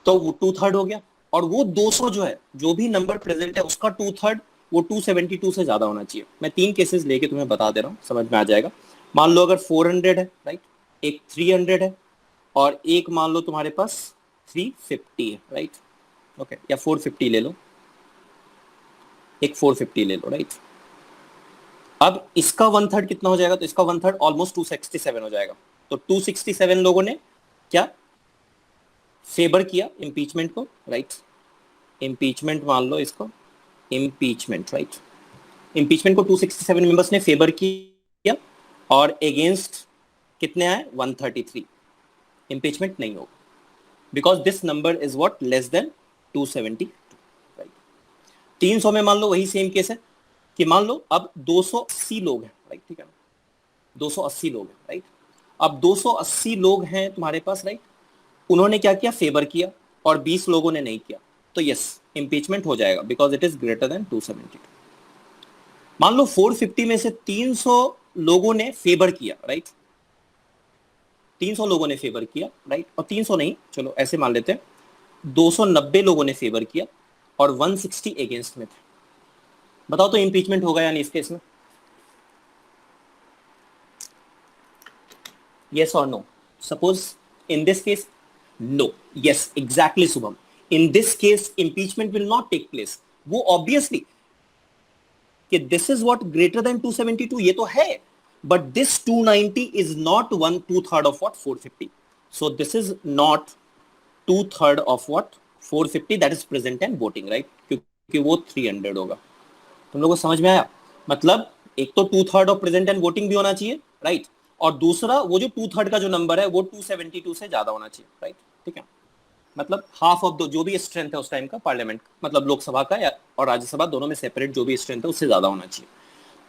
तो वो 2/3 हो गया, और वो 200 जो है, जो भी नंबर प्रेजेंट है उसका 2/3 वो 272 से ज्यादा होना चाहिए। मैं 3 केसेस लेके तुम्हें बता दे रहा हूँ, समझ में आ जाएगा। मान लो अगर 400 है, राइट, एक 300 है, और एक मान लो तुम्हारे पास 350 है, राइट, ओके, या 450 ले लो, एक 450 ले लो, राइट। अब इसका 1/3 कितना हो जाएगा, तो इसका 1/3 ऑलमोस्ट 267 हो जाएगा। तो 267 लोगों ने क्या फेवर किया इम्पीचमेंट को, राइट, इम्पीचमेंट मान लो इसको, इम्पीचमेंट, राइट, इम्पीचमेंट को 267 मेंबर्स ने फेवर किया, और अगेंस्ट कितने आए, 133। इम्पीचमेंट नहीं होगा, because this number is what, less than 272, right. 300 में मान लो वही सेम केस है कि मान लो अब 280 लोग हैं, राइट, ठीक है ना, 280 लोग हैं, राइट। अब 280 लोग हैं तुम्हारे पास, राइट, उन्होंने क्या किया, फेवर किया, और 20 लोगों ने नहीं किया, तो यस, इम्पीचमेंट हो जाएगा, because it is greater than 272। मान लो 450 में से 300 लोगों ने फेवर किया, राइट, 300 लोगों ने फेवर किया, राइट, और 300 नहीं, चलो ऐसे मान लेते हैं, 290 लोगों ने फेवर किया और 160 अगेंस्ट में थे। बताओ तो इम्पीचमेंट होगा या नहीं इस केस में, yes or no? Suppose in this case, no. Yes, exactly, Subham. In this case, impeachment will not take place. वो obviously कि this is what greater than 272, ये तो है, but this 290 is not 1/2 of what 450. So this is not 2/3 of what 450 that is present and voting, right? क्योंकि वो 300 होगा। तुम लोगों को समझ में आया? मतलब एक तो 2/3 ऑफ प्रेजेंट एंड वोटिंग भी होना चाहिए, राइट, और दूसरा वो जो 2/3 का जो नंबर है वो 272 से ज्यादा होना चाहिए, राइट, ठीक है। मतलब हाफ ऑफ द जो भी स्ट्रेंथ है उस टाइम का पार्लियामेंट, मतलब लोकसभा का या और राज्यसभा दोनों में सेपरेट जो भी स्ट्रेंथ है उससे ज्यादा होना चाहिए,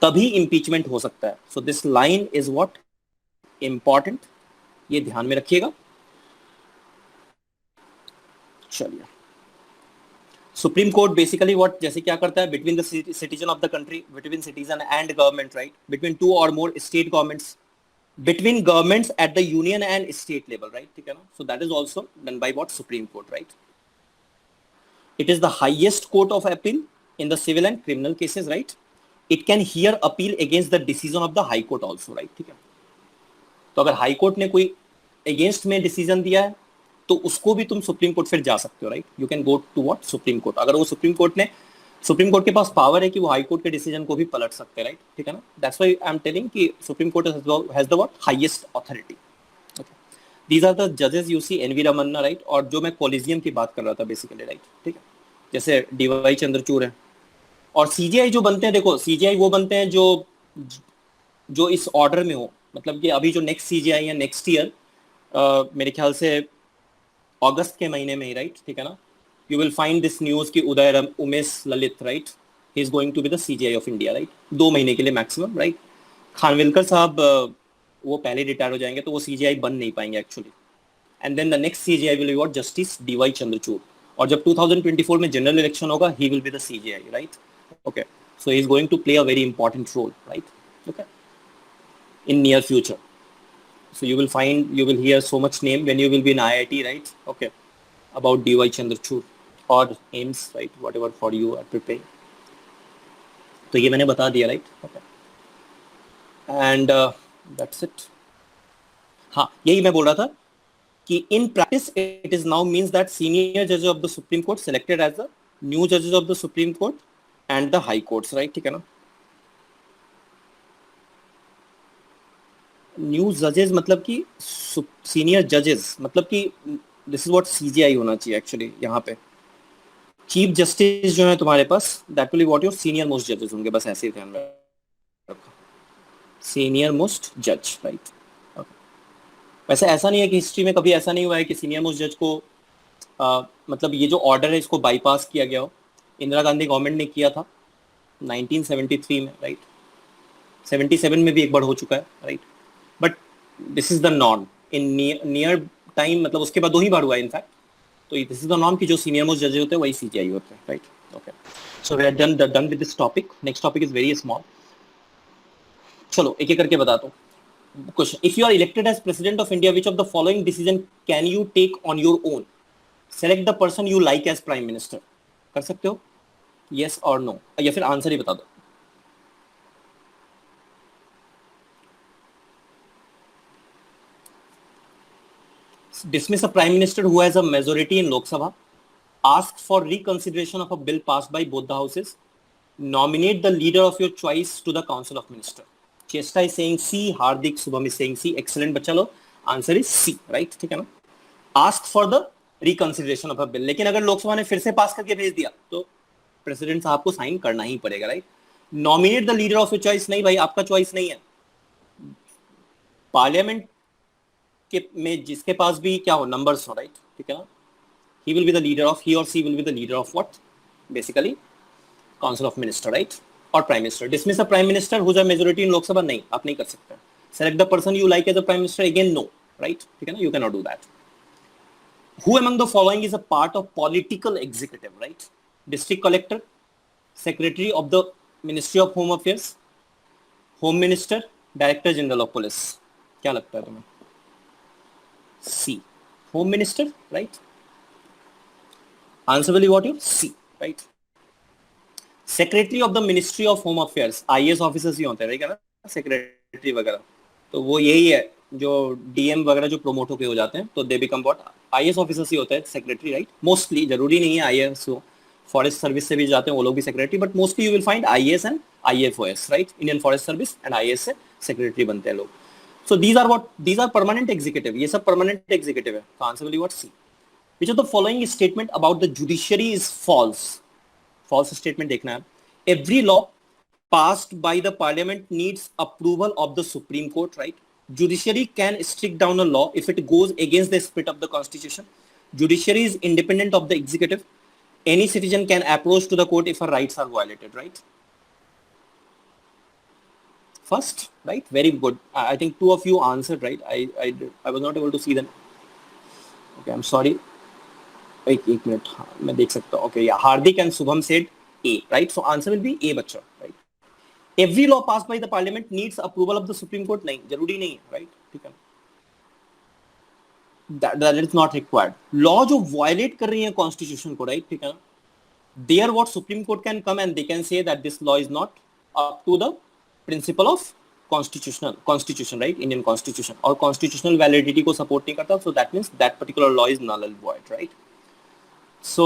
तभी इंपीचमेंट हो सकता है। So this line is what important, ये ध्यान में रखिएगा। चलिए, सुप्रीम कोर्ट बेसिकली व्हाट जैसे क्या करता है, between the citizen of the country, between citizen and government, right, between 2 और more state governments, between governments at the union and state level, right, ठीक है ना। So that is also done by what, Supreme Court, right. It is the highest court of appeal in the civil and criminal cases, right. It can hear appeal against the decision of the high court also, right, ठीक है। तो अगर high court ने कोई against में decision दिया है तो उसको भी तुम सुप्रीम कोर्ट फिर जा सकते हो, right, you can go to what, supreme court. अगर वो सुप्रीम कोर्ट के पास पावर है कि वो हाई कोर्ट के डिसीजन को भी पलट सकते हैं, राइट, ठीक है ना। That's why I am telling कि supreme court has the what, highest authority, okay. These are the जजेस you see, NV Ramana, right, और जो मैं कॉलेजियम की बात कर रहा था बेसिकली, राइट, ठीक है, जैसे डीवाई चंद्रचूड़ है। और सीजीआई जो बनते हैं, देखो सीजीआई वो बनते हैं जो इस ऑर्डर में हो, मतलब कि अभी जो नेक्स्ट सीजीआई है नेक्स्ट ईयर, मेरे ख्याल से अगस्त के महीने में ही, राइट, ठीक है ना, you will find this news कि Uday Umesh Lalit, right, he is going to be the CJI of India, right, 2 महीने के लिए मैक्सिमम, राइट। खानविलकर साहब वो पहले रिटायर हो जाएंगे तो वो CJI बन नहीं पाएंगे actually, and then the next CJI will be what, justice DY Chandrachud, और जब 2024 में जनरल इलेक्शन होगा he will be the CJI, right, okay, so he is going to play a very important role, right, okay, in near future. So you will hear so much name when you will be in IIT, right, okay, about DY Chandrachud or AIMS, right, whatever for you are preparing. तो ये मैंने बता दिया, right, okay, and that's it. हाँ, यही मैं बोल रहा था कि in practice it is now means that senior judges of the Supreme Court selected as the new judges of the Supreme Court and the High Courts, right, ठीक है ना। न्यू जजेस मतलब कि सीनियर जजेस, मतलब कि दिस इज व्हाट सीजीआई होना चाहिए एक्चुअली। यहाँ पे चीफ जस्टिस जो है तुम्हारे पास, that will be what your senior most जजेस होंगे, बस ऐसे ही ध्यान में रखो, सीनियर मोस्ट जज, राइट। वैसे ऐसा नहीं है कि हिस्ट्री में कभी ऐसा नहीं हुआ है कि सीनियर मोस्ट जज को मतलब ये जो ऑर्डर है इसको बाईपास किया गया हो। इंदिरा गांधी गवर्नमेंट ने किया था 1973 में, राइट, 77 में भी एक बार हो चुका है, right, but this is the norm in near time, मतलब उसके बाद 2 ही बार हुआ है इनफैक्ट। तो दिस इज द नॉर्म कि जो सीनियर मोस्ट जज होते हैं वही सीजीआई होते हैं, right, okay. So we are done with this topic. Next topic is very small. चलो एक एक करके बताता हूँ। Question, if you are elected as president of India, which of the following decision can you take on your own? Select the person you like as prime minister. कर सकते हो? Yes और नो, या फिर आंसर ही बता दो। Dismiss a prime minister who has a majority in Lok Sabha, ask for reconsideration of a bill passed by both the houses, nominate the leader of your choice to the council of minister. Chesta is saying C, Hardik Subham is saying C. Excellent बच्चा लोग, answer is C, right, ठीक है ना। Ask for the reconsideration of a bill, लेकिन अगर लोकसभा ने फिर से पास करके भेज दिया तो प्रेसिडेंट साहब को साइन करना ही पड़ेगा, right. Nominate the leader of your choice, नहीं भाई आपका चॉइस नहीं है। पार्लियामेंट के में जिसके पास भी क्या हो, नंबर्स हो, राइट, ठीक है ना, he will be the leader of, he or she will be the leader of what, basically council of minister, right, or prime minister. Dismiss a prime minister who's a majority in Lok Sabha, नहीं, आप नहीं कर सकते। Select the person you like as a prime minister, again no, right, ठीक है ना, you cannot do that. Who among the following is a part of political executive, right? District collector, secretary of the Ministry of Home Affairs, home minister, director general of police। क्या लगता है तुम्हें? C, home minister, right? Answer will be what you C, right? Secretary of the Ministry of Home Affairs, IAS officers ही होते हैं, right, ना, secretary वगैरह, तो वो यही है जो डीएम वगैरह जो प्रमोट होके हो जाते हैं, तो they become what, IAS officers ही होते हैं सेक्रेटरी, राइट। मोस्टली, जरूरी नहीं है आईएएस हो, फॉरेस्ट सर्विस से भी जाते हैं वो लोग भी secretary, but mostly you will find IAS and IFoS, right, Indian forest service and IAS से सेक्रेटरी बनते हैं लोग। So these are what, these are permanent executive, ये सब परमानेंट एग्जीक्यूटिव है। तो answer will be what, C. Which of the following statement about the judiciary is false? False statement देखना है। Every law passed by the parliament needs approval of the Supreme Court, right? Judiciary can strike down a law if it goes against the spirit of the constitution. Judiciary is independent of the executive. Any citizen can approach to the court if her rights are violated, right? First, right? Very good. I think two of you answered, right? I was not able to see them. Okay, I'm sorry. एक minute, हाँ मैं देख सकता हूँ। Okay, या Hardik and Shubham said A, right, so answer will be A बच्चा, right. Every law pass by the parliament needs approval of the supreme court, नहीं, जरूरी नहीं है, राइट, ठीक है, that is not required. Law जो वायलेट कर रही है कॉन्स्टिट्यूशन को, राइट, ठीक है ना, there what supreme court can come and they can say that this law is not up to the principle of constitution, right, Indian constitution, और constitutional validity को सपोर्ट नहीं करता, so that means that particular law is null and void, right. So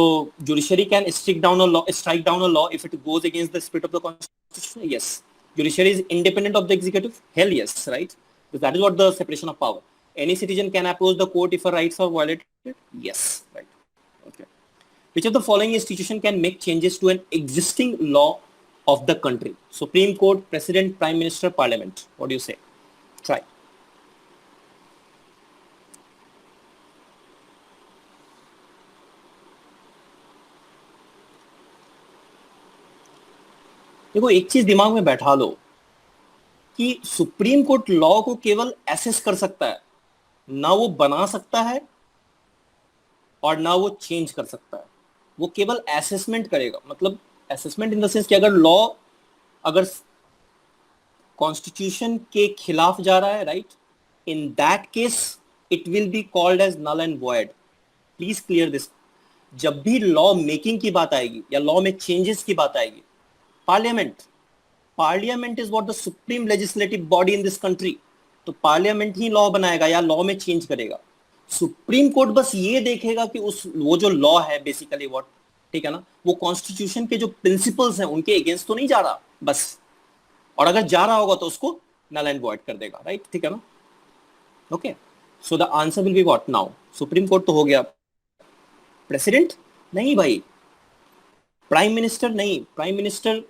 judiciary can strike down a law if it goes against the spirit of the constitution. Yes. Judiciary is independent of the executive. Hell yes, right? Because that is what the separation of power. Any citizen can approach the court if her rights are violated. Yes, right. Okay. Which of the following institution can make changes to an existing law of the country? Supreme Court, President, Prime Minister, Parliament. What do you say? Try. देखो, एक चीज दिमाग में बैठा लो कि supreme court law को केवल assess कर सकता है, ना वो बना सकता है और ना वो चेंज कर सकता है, वो केवल असेसमेंट करेगा। मतलब असेसमेंट इन द सेंस कि अगर लॉ अगर कॉन्स्टिट्यूशन के खिलाफ जा रहा है, right, in that case it will be called as null and void. Please clear this. जब भी लॉ मेकिंग की बात आएगी या लॉ में चेंजेस की बात आएगी, parliament is what the supreme legislative body in this country, तो पार्लियामेंट ही लॉ बनाएगा या लॉ में चेंज करेगा। सुप्रीम कोर्ट बस ये देखेगा कि वो जो लॉ है बेसिकली व्हाट, ठीक है ना, वो कॉन्स्टिट्यूशन के जो प्रिंसिपल्स हैं उनके अगेंस्ट तो नहीं जा रहा बस, और अगर जा रहा होगा तो उसको नल एंड वॉइड कर देगा, राइट, ठीक है ना। Okay, so the answer will be what now. Supreme court तो हो गया, प्रेसिडेंट नहीं भाई, प्राइम मिनिस्टर नहीं, prime minister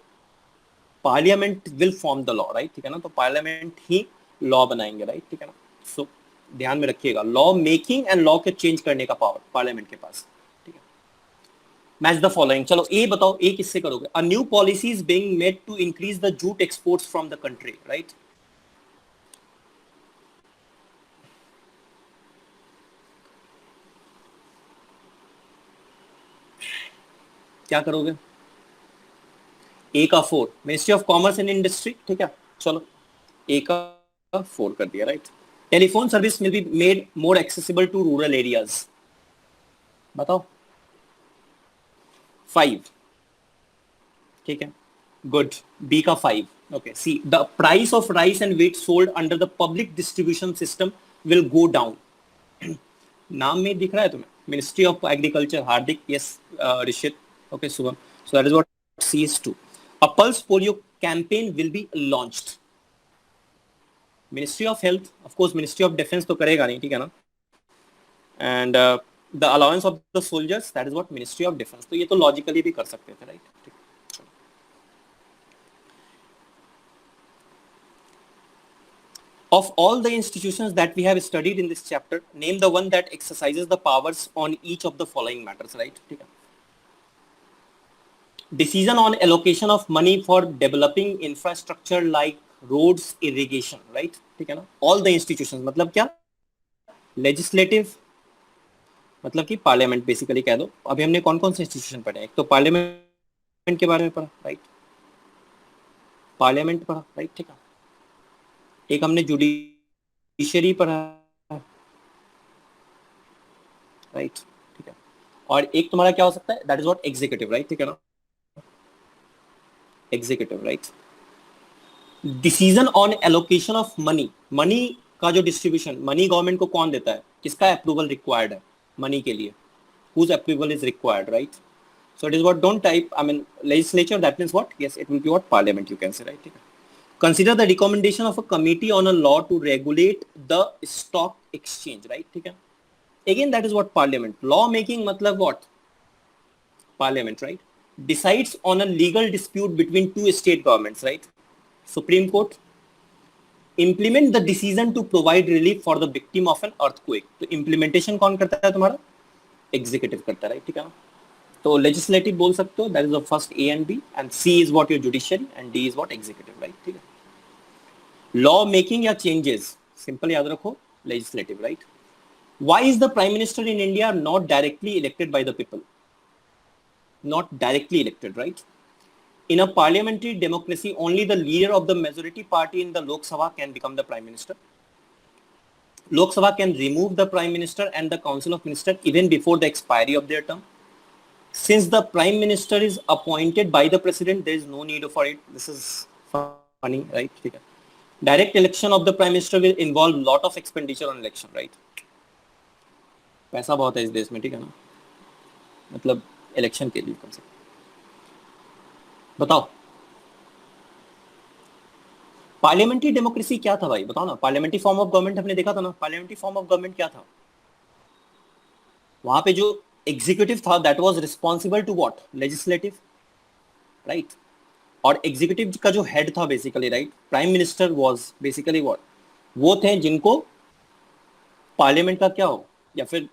parliament will form the law, right, ठीक है ना, तो पार्लियामेंट ही लॉ बनाएंगे, राइट, ठीक है ना। सो ध्यान में रखिएगा, लॉ मेकिंग एंड लॉ के चेंज करने का पावर पार्लियामेंट के पास, ठीक है। मैच द फॉलोइंग, चलो ए बताओ, ए किससे करोगे। A new policy is being made to increase the jute exports from the country, right. क्या करोगे? ए का 4, ministry of commerce and industry, ठीक है, चलो ए का 4 कर दिया, राइट। Telephone service will be made more accessible to rural areas, बताओ। 5, ठीक है, गुड, बी का 5. Okay, C the price of rice and wheat sold under the public distribution system will go down. नाम में दिख रहा है तुम्हें, ministry of agriculture, Hardik, yes, Rishit, okay, Shubham. So that is what C is 2. A pulse polio campaign will be launched. Ministry of health, of course ministry of defence तो करेगा नहीं, ठीक है ना. And the allowance of the soldiers, that is what ministry of defence. तो ये तो logically भी कर सकते थे, right. Of all the institutions that we have studied in this chapter, name the one that exercises the powers on each of the following matters, right? ठीक है. Decision on allocation of money for developing infrastructure like roads, irrigation, right? ठीक है ना. All the institutions मतलब क्या? Legislative मतलब कि parliament basically कह दो. अभी हमने कौन कौन से इंस्टीट्यूशन पढ़े? एक तो पार्लियामेंट के बारे में पढ़ा, राइट. पार्लियामेंट पढ़ा, राइट, ठीक है. एक हमने जुडिशरी पढ़ा, राइट, ठीक है. और एक तुम्हारा क्या हो सकता है, that is what executive, right, ठीक है ना. Executive, right. Decision on allocation of money, money का जो डिस्ट्रीब्यूशन, मनी गवर्नमेंट को कौन देता है, किसका अप्रूवल रिक्वायर्ड है मनी के लिए, whose approval is required, right. So it is what, don't type, I mean legislature, that means what, yes, it will be what parliament, you can say, right, ठीक है. Consider the recommendation of a committee on a law to regulate the stock exchange, right? ठीक है. Again, that is what parliament. Law making मतलब what? Parliament, right? Decides on a legal dispute between two state governments, right? Supreme Court. Implement the decision to provide relief for the victim of an earthquake. तो implementation कौन करता है तुम्हारा? Executive करता है, right? ठीक है ना. तो legislative बोल सकते हो, that is the first A and B, and C is what your judiciary and D is what executive, right? ठीक है. लॉ मेकिंग या चेंजेस, सिंपल याद रखो, legislative, right. Why is the prime minister in India not directly elected by the people? Not directly elected, right. In a parliamentary democracy only the leader of the majority party in the लोक सभा can become the prime minister. लोक सभा can remove the prime minister and the council of minister even before the expiry of their term. Since the prime minister is appointed by the president, there is no need for it. This is funny, right? ठीक है. Direct election of the prime minister will involve lot of expenditure on election, right? पैसा बहुत है इस देश में, ठीक है ना, मतलब इलेक्शन के लिए कम से कम. बताओ पार्लियामेंट्री डेमोक्रेसी क्या था भाई, बताओ ना. पार्लियामेंट्री फॉर्म ऑफ गवर्नमेंट हमने देखा था ना. पार्लियामेंट्री फॉर्म ऑफ गवर्नमेंट क्या था? वहां पे जो एग्जीक्यूटिव था that was responsible to what, legislative, right. और एग्जीक्यूटिव का जो हेड था basically, right, prime minister was basically what, वो थे जिनको पार्लियामेंट का क्या हो, या फिर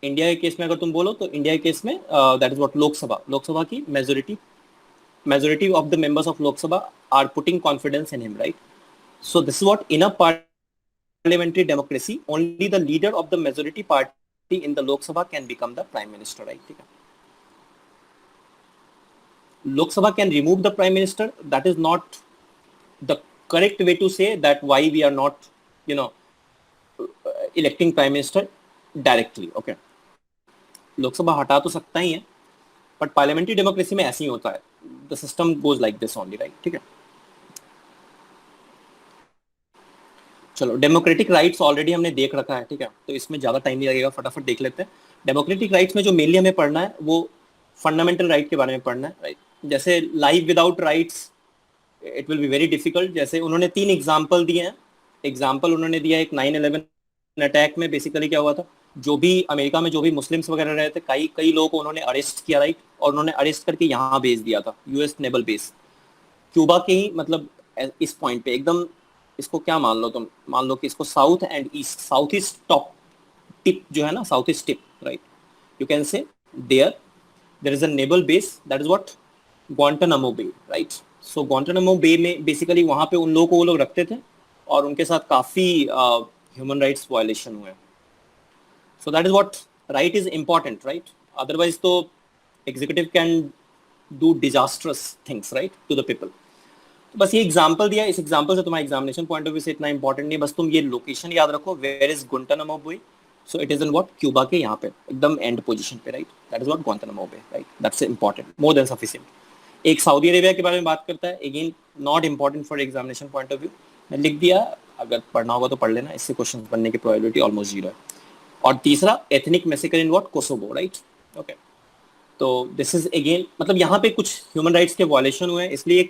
इंडिया के केस में अगर तुम बोलो तो इंडिया के केस में that is what Lok Sabha. Lok Sabha की majority of the members of Lok Sabha are putting confidence in him, right. So this is what in a parliamentary democracy only the leader of the majority party in the Lok Sabha can become the prime minister, right? ठीक है. Lok Sabha can remove the prime minister. That is not the correct way to say that why we are not, you know, electing prime minister directly. Okay. Lok Sabha हटा तो सकता ही है, but parliamentary democracy में ऐसे ही होता है. The system goes like this only, right? ठीक है. चलो, डेमोक्रेटिक राइट्स ऑलरेडी हमने देख रखा है, ठीक है, तो इसमें ज्यादा टाइम नहीं लगेगा, फटाफट देख लेते हैं. डेमोक्रेटिक राइट्स में जो मेनली हमें पढ़ना है वो फंडामेंटल राइट के बारे में पढ़ना है, राइट. जैसे life without rights it will be very difficult. जैसे उन्होंने 3 एग्जाम्पल दिए हैं. एग्जाम्पल उन्होंने दिया एक 9/11 अटैक में बेसिकली क्या हुआ था, जो भी अमेरिका में जो भी मुस्लिम्स वगैरह रहे थे, कई लोगों को उन्होंने अरेस्ट किया, राइट, और उन्होंने अरेस्ट करके यहाँ भेज दिया था, यूएस नेवल बेस, क्यूबा के ही, मतलब इस पॉइंट पे एकदम. इसको क्या मान लो तुम, मान लो कि इसको south and east, south east top tip जो है ना, south east tip, right, you can say there is a naval base, that is what Guantanamo bay, right. So Guantanamo bay में बेसिकली वहां पे उन लोगों को वो लोग रखते थे और उनके साथ काफी ह्यूमन राइट्स वायलेशन हुए. So that is what right is important, right. Otherwise तो executive can do disastrous things, right, to the people. बस ये एग्जांपल दिया, इस एग्जांपल से तुम्हारा एग्जामिनेशन पॉइंट ऑफ व्यू से इतना इंपॉर्टेंट नहीं, बस तुम ये लोकेशन याद रखो, where is Guantanamo bay. So it is in what, Cuba के यहाँ पे एकदम एंड पोजीशन पे, right. That is what Guantanamo bay, right. That's important, more than sufficient. एक सऊदी अरेबिया के बारे में बात करता है, again not important for examination point of view, मैं लिख दिया, अगर पढ़ना होगा तो पढ़ लेना, इससे क्वेश्चन बनने की प्रोबेबिलिटी ऑलमोस्ट जीरो है। और तीसरा ethnic massacre in what, Kosovo, right, okay. तो दिस इज अगेन, मतलब यहाँ पे कुछ ह्यूमन राइट्स के वायलेशन हुए हैं, इसलिए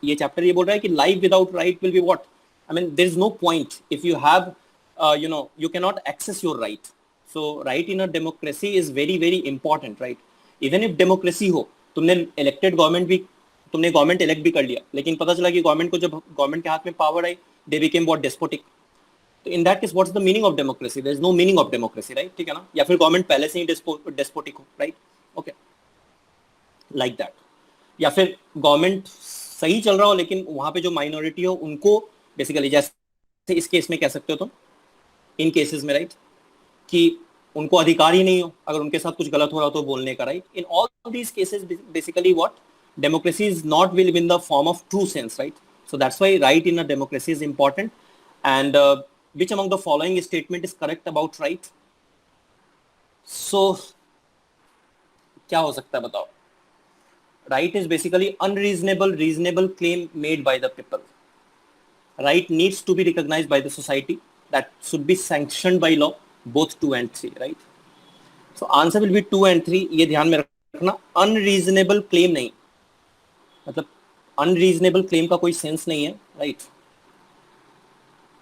ये चैप्टर ये बोल रहा है कि life without right will be what, I mean there is no point if you have you know you can not access your right. So right in a democracy is very very important, right. Even if democracy हो, तुमने elected government भी, तुमने government elect भी कर लिया, लेकिन पता चला कि गवर्नमेंट को, जब गवर्नमेंट के हाथ में पावर आई, दे बिकेम व्हाट, डेस्पोटिक। तो in that case what's the meaning of democracy? There is no meaning of democracy, right, ठीक है ना। या फिर गवर्नमेंट पहले से ही डेस्पोटिक हो, राइट, ओके, लाइक दैट। या फिर गवर्नमेंट सही चल रहा हो, लेकिन वहां पे जो माइनॉरिटी हो उनको बेसिकली, जैसे इस केस में कह सकते हो तुम, इन केसेस में, राइट, कि उनको अधिकार ही नहीं हो अगर उनके साथ कुछ गलत हो रहा हो तो बोलने का, right. In all these cases basically what, democracy is not will in the form of true sense, right? So that's why right in a democracy is important. And which among the following statement is correct about right? So क्या हो सकता है बताओ? Right is basically unreasonable reasonable claim made by the people. Right needs to be recognized by the society, that should be sanctioned by law, both 2 and 3, right? So answer will be 2 and 3. ये ध्यान में रखना, unreasonable claim नहीं, मतलब unreasonable claim का कोई sense नहीं है, राइट।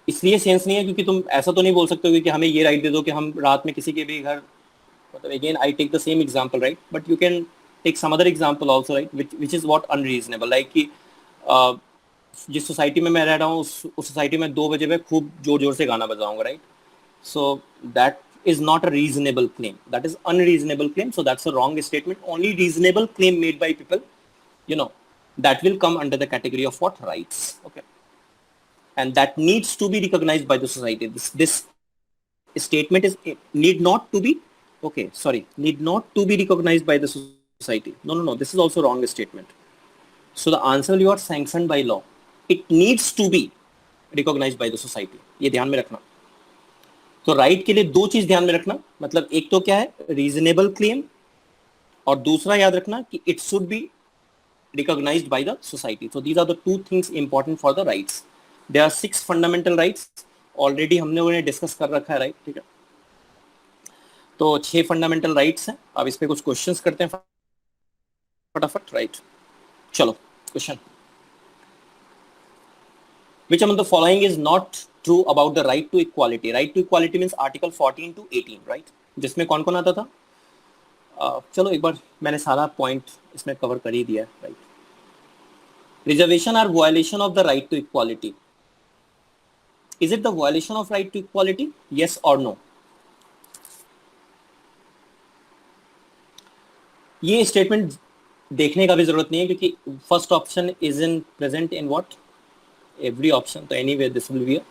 इसलिए सेंस नहीं है क्योंकि तुम ऐसा तो नहीं बोल सकते हो कि हमें ये राइट दे दो कि हम रात में किसी के भी घर, मतलब again I take the same example, right, but you can take some other example also, right, which is what unreasonable, like कि जिस सोसाइटी में मैं रह रहा हूँ उस सोसाइटी में 2 बजे में खूब जोर जोर से गाना बजाऊंगा, right. So that is not a reasonable claim, that is unreasonable claim, so that's a wrong statement. Only reasonable claim made by people, you know, that will come under the category of what, rights, okay, and that needs to be recognized by the society. This statement is need not to be, okay, sorry, need not to be recognized by the society. No, this is also wrong statement. So the answer will be what, sanctioned by law. It needs to be recognized by the society. ये ध्यान में रखना। तो right के लिए 2 चीज ध्यान में रखना, मतलब एक तो क्या है, रीजनेबल क्लेम, और दूसरा याद रखना कि it should be recognized by the society. So these are the 2 things important for the rights. There are 6 fundamental rights. Already हमने उन्हें डिस्कस कर रखा है, राइट, ठीक है। तो 6 फंडामेंटल राइट्स हैं। अब इस पे कुछ क्वेश्चंस करते हैं फटाफट, राइट। चलो question, which among the following is not true about the right to equality? Right to equality means article 14 to 18, right, जिसमें कौन कौन आता था? चलो एक बार, मैंने सारा पॉइंट इसमें कवर कर ही दिया है, right. Reservation are violation of the right to equality. Is it the violation of right to equality? Yes or no? ये स्टेटमेंट देखने का भी जरूरत नहीं है क्योंकि first option is in present in what, every option, तो anyway this will be a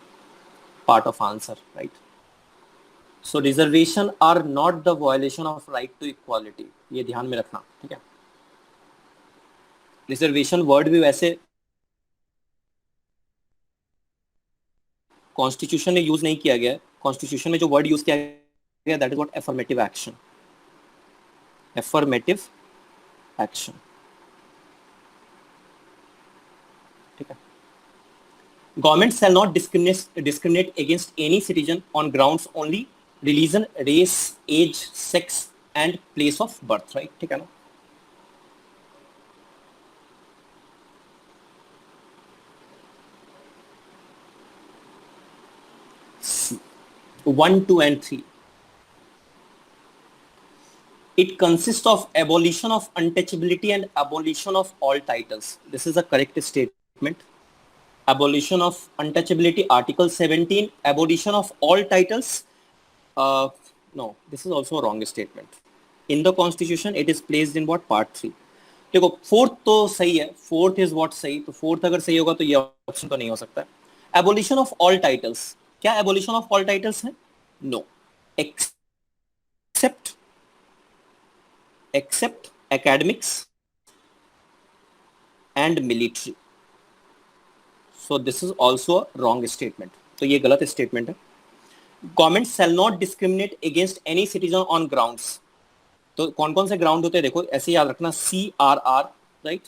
part of answer, right. So reservation are not the violation of right to equality, ये ध्यान में रखना, ठीक है। रिजर्वेशन वर्ड भी वैसे कॉन्स्टिट्यूशन में यूज नहीं किया गया है। कॉन्स्टिट्यूशन में जो वर्ड यूज किया गया that is what, affirmative action, affirmative action, ठीक है। Government shall not discriminate against any citizen on grounds only religion, race, age, sex and place of birth, right, ठीक है ना। One, 2 and 3. It consists of abolition of untouchability and abolition of all titles. This is a correct statement. Abolition of untouchability, Article 17. Abolition of all titles. No, this is also a wrong statement. In the Constitution, it is placed in what, Part 3. देखो fourth तो सही है, fourth is what सही, तो fourth अगर सही होगा तो ये ऑप्शन तो नहीं हो सकता। एबोलिशन ऑफ ऑल टाइटल्स, क्या एबोलिशन ऑफ ऑल टाइटल्स है? No, except academics and military. So this is also wrong statement, तो ये गलत स्टेटमेंट है। Government shall not discriminate against any citizen on grounds, तो कौन कौन से ग्राउंड होते हैं देखो, ऐसे याद रखना, CRR, राइट,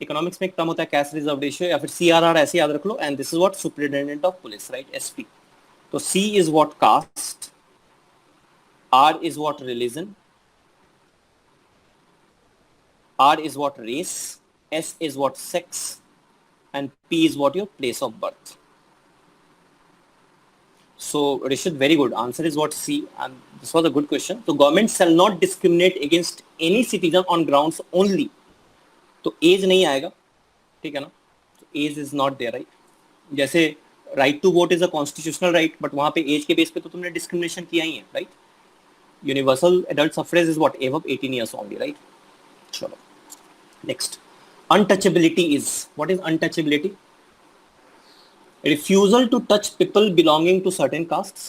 इकोनॉमिक्स में एक टर्म होता है कैश रिजर्व रेशियो या फिर CRR, ऐसे याद रख लो, and this is what superintendent of police, right, SP. तो C is what caste, R is what religion, R is what race, S is what sex, and P is what your place of birth. So Rishit, very good. Answer is what C, and this was a good question. So government shall not discriminate against any citizen on grounds only. तो age नहीं आएगा, ठीक है ना. तो age is not there, right. जैसे right to vote is a constitutional right, but वहां पे एज के बेस पे तो तुमने डिस्क्रिमिनेशन किया ही है, right. Universal adult suffrage is what above 18 years only, right. चलो next. Untouchability is, what is untouchability? Refusal to touch people belonging to certain castes,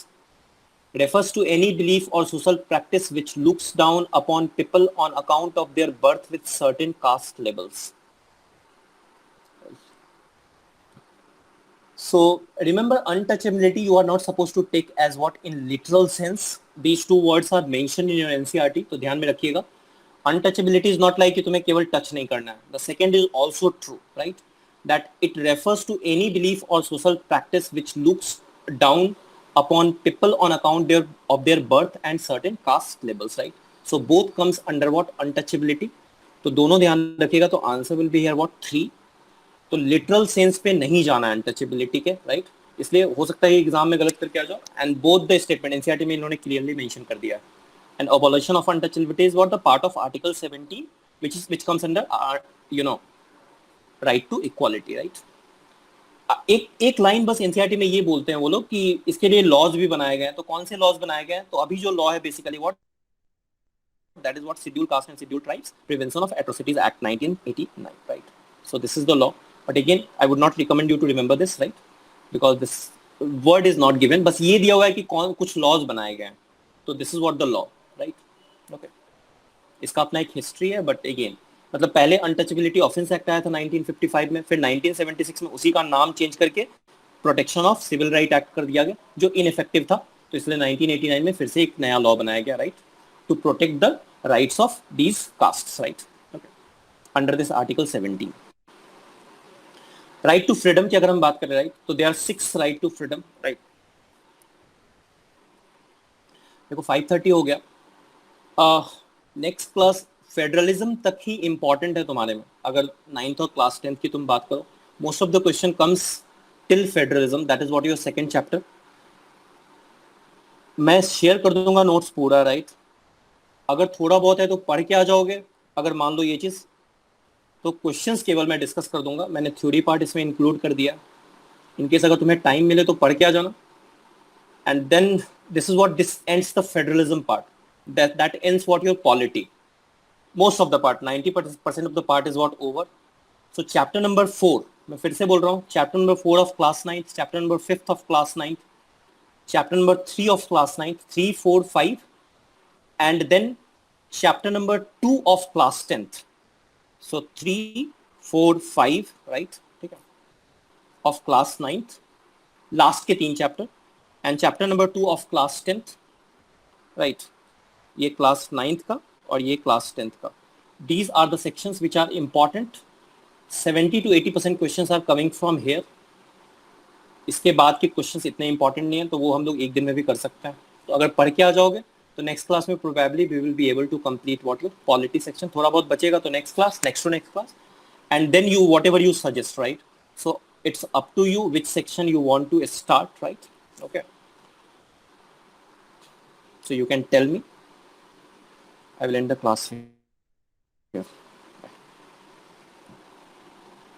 refers to any belief or social practice which looks down upon people on account of their birth with certain caste labels. So remember, untouchability you are not supposed to take as what in literal sense. These two words are mentioned in your NCERT, तो ध्यान में रखिएगा. Untouchability is not like कि तुम्हें केवल touch नहीं करना है. The second is also true, right? That it refers to any belief or social practice which looks down upon people on account of their birth and certain caste labels, right? So both comes under what? Untouchability. तो दोनों ध्यान रखिएगा. तो answer will be here what? 3. तो literal sense पे नहीं जाना है अनटचेबिलिटी के, राइट. इसलिए हो सकता है एग्जाम में गलत करके आ जाओ. And both the statement NCERT में इन्होंने क्लियरली मेंशन कर दिया है. And abolition of untouchability is what the part of article 17 which comes under right to equality, right. एक लाइन बस एनसीईआरटी में ये बोलते हैं वो लोग कि इसके लिए लॉज भी बनाए गए हैं. तो कौन से लॉज बनाए गए हैं? तो अभी जो लॉ है basically what, that is what schedule caste and schedule tribes prevention of atrocities act 1989, right. So this is the law. But again I would not recommend you to remember this, right, because this word is not given. बस ये दिया हुआ है कि कौन कुछ laws बनाए गए हैं. तो this is what the law, right. Okay, इसका अपना एक हिस्ट्री है. बट अगेन मतलब पहले अनटचेबिलिटी ऑफेंस एक्ट आया था 1955 में, फिर 1976 में उसी का नाम चेंज करके protection of civil right act कर दिया गया, जो इनइफेक्टिव था. तो इसलिए 1989 में फिर से एक नया लॉ बनाया गया, right, to protect the rights of these castes, right, under this article 17. Right to freedom की अगर हम बात करें, राइट, तो there are 6 right to freedom, right. देखो 5:30 हो गया. नेक्स्ट क्लास फेडरलिज्म तक ही इंपॉर्टेंट है तुम्हारे में. अगर 9th और क्लास 10th की तुम बात करो, most of the question comes till federalism, that is what your second chapter. मैं शेयर कर दूंगा नोट्स पूरा, राइट. अगर थोड़ा बहुत है तो पढ़ के आ जाओगे. अगर मान लो ये चीज, तो क्वेश्चंस केवल मैं डिस्कस कर दूंगा. मैंने थ्योरी पार्ट इसमें इंक्लूड कर दिया. इनकेस अगर तुम्हें टाइम मिले तो पढ़ के आ जाना. And then this is what this ends the federalism part. That ends what your polity. Most of the part, 90% of the part is what over. So chapter number 4, मैं फिर से बोल रहा हूँ, chapter number 4 of class 9th, chapter number 5th of class 9th, chapter number 3 of class 9th, 3, 4, 5, and then chapter number 2 of class 10th. So 3, 4, 5, right, ठीक है, of class 9th, last के 3 chapter, and chapter number 2 of class 10th, right, ये class 9th का और ये class 10th का. These are the sections which are important. 70 to 80% questions are coming from here. इसके बाद के क्वेश्चंस इतने इंपॉर्टेंट नहीं है, तो वो हम लोग एक दिन में भी कर सकते हैं. तो अगर पढ़ के आ जाओगे तो नेक्स्ट क्लास में probably we will be able to complete what your polity section. थोड़ा बहुत बचेगा तो next class, next to next class, and then you whatever you suggest, right. So it's up to you which section you want to start, right? Okay. So you can tell me. I will end the class here.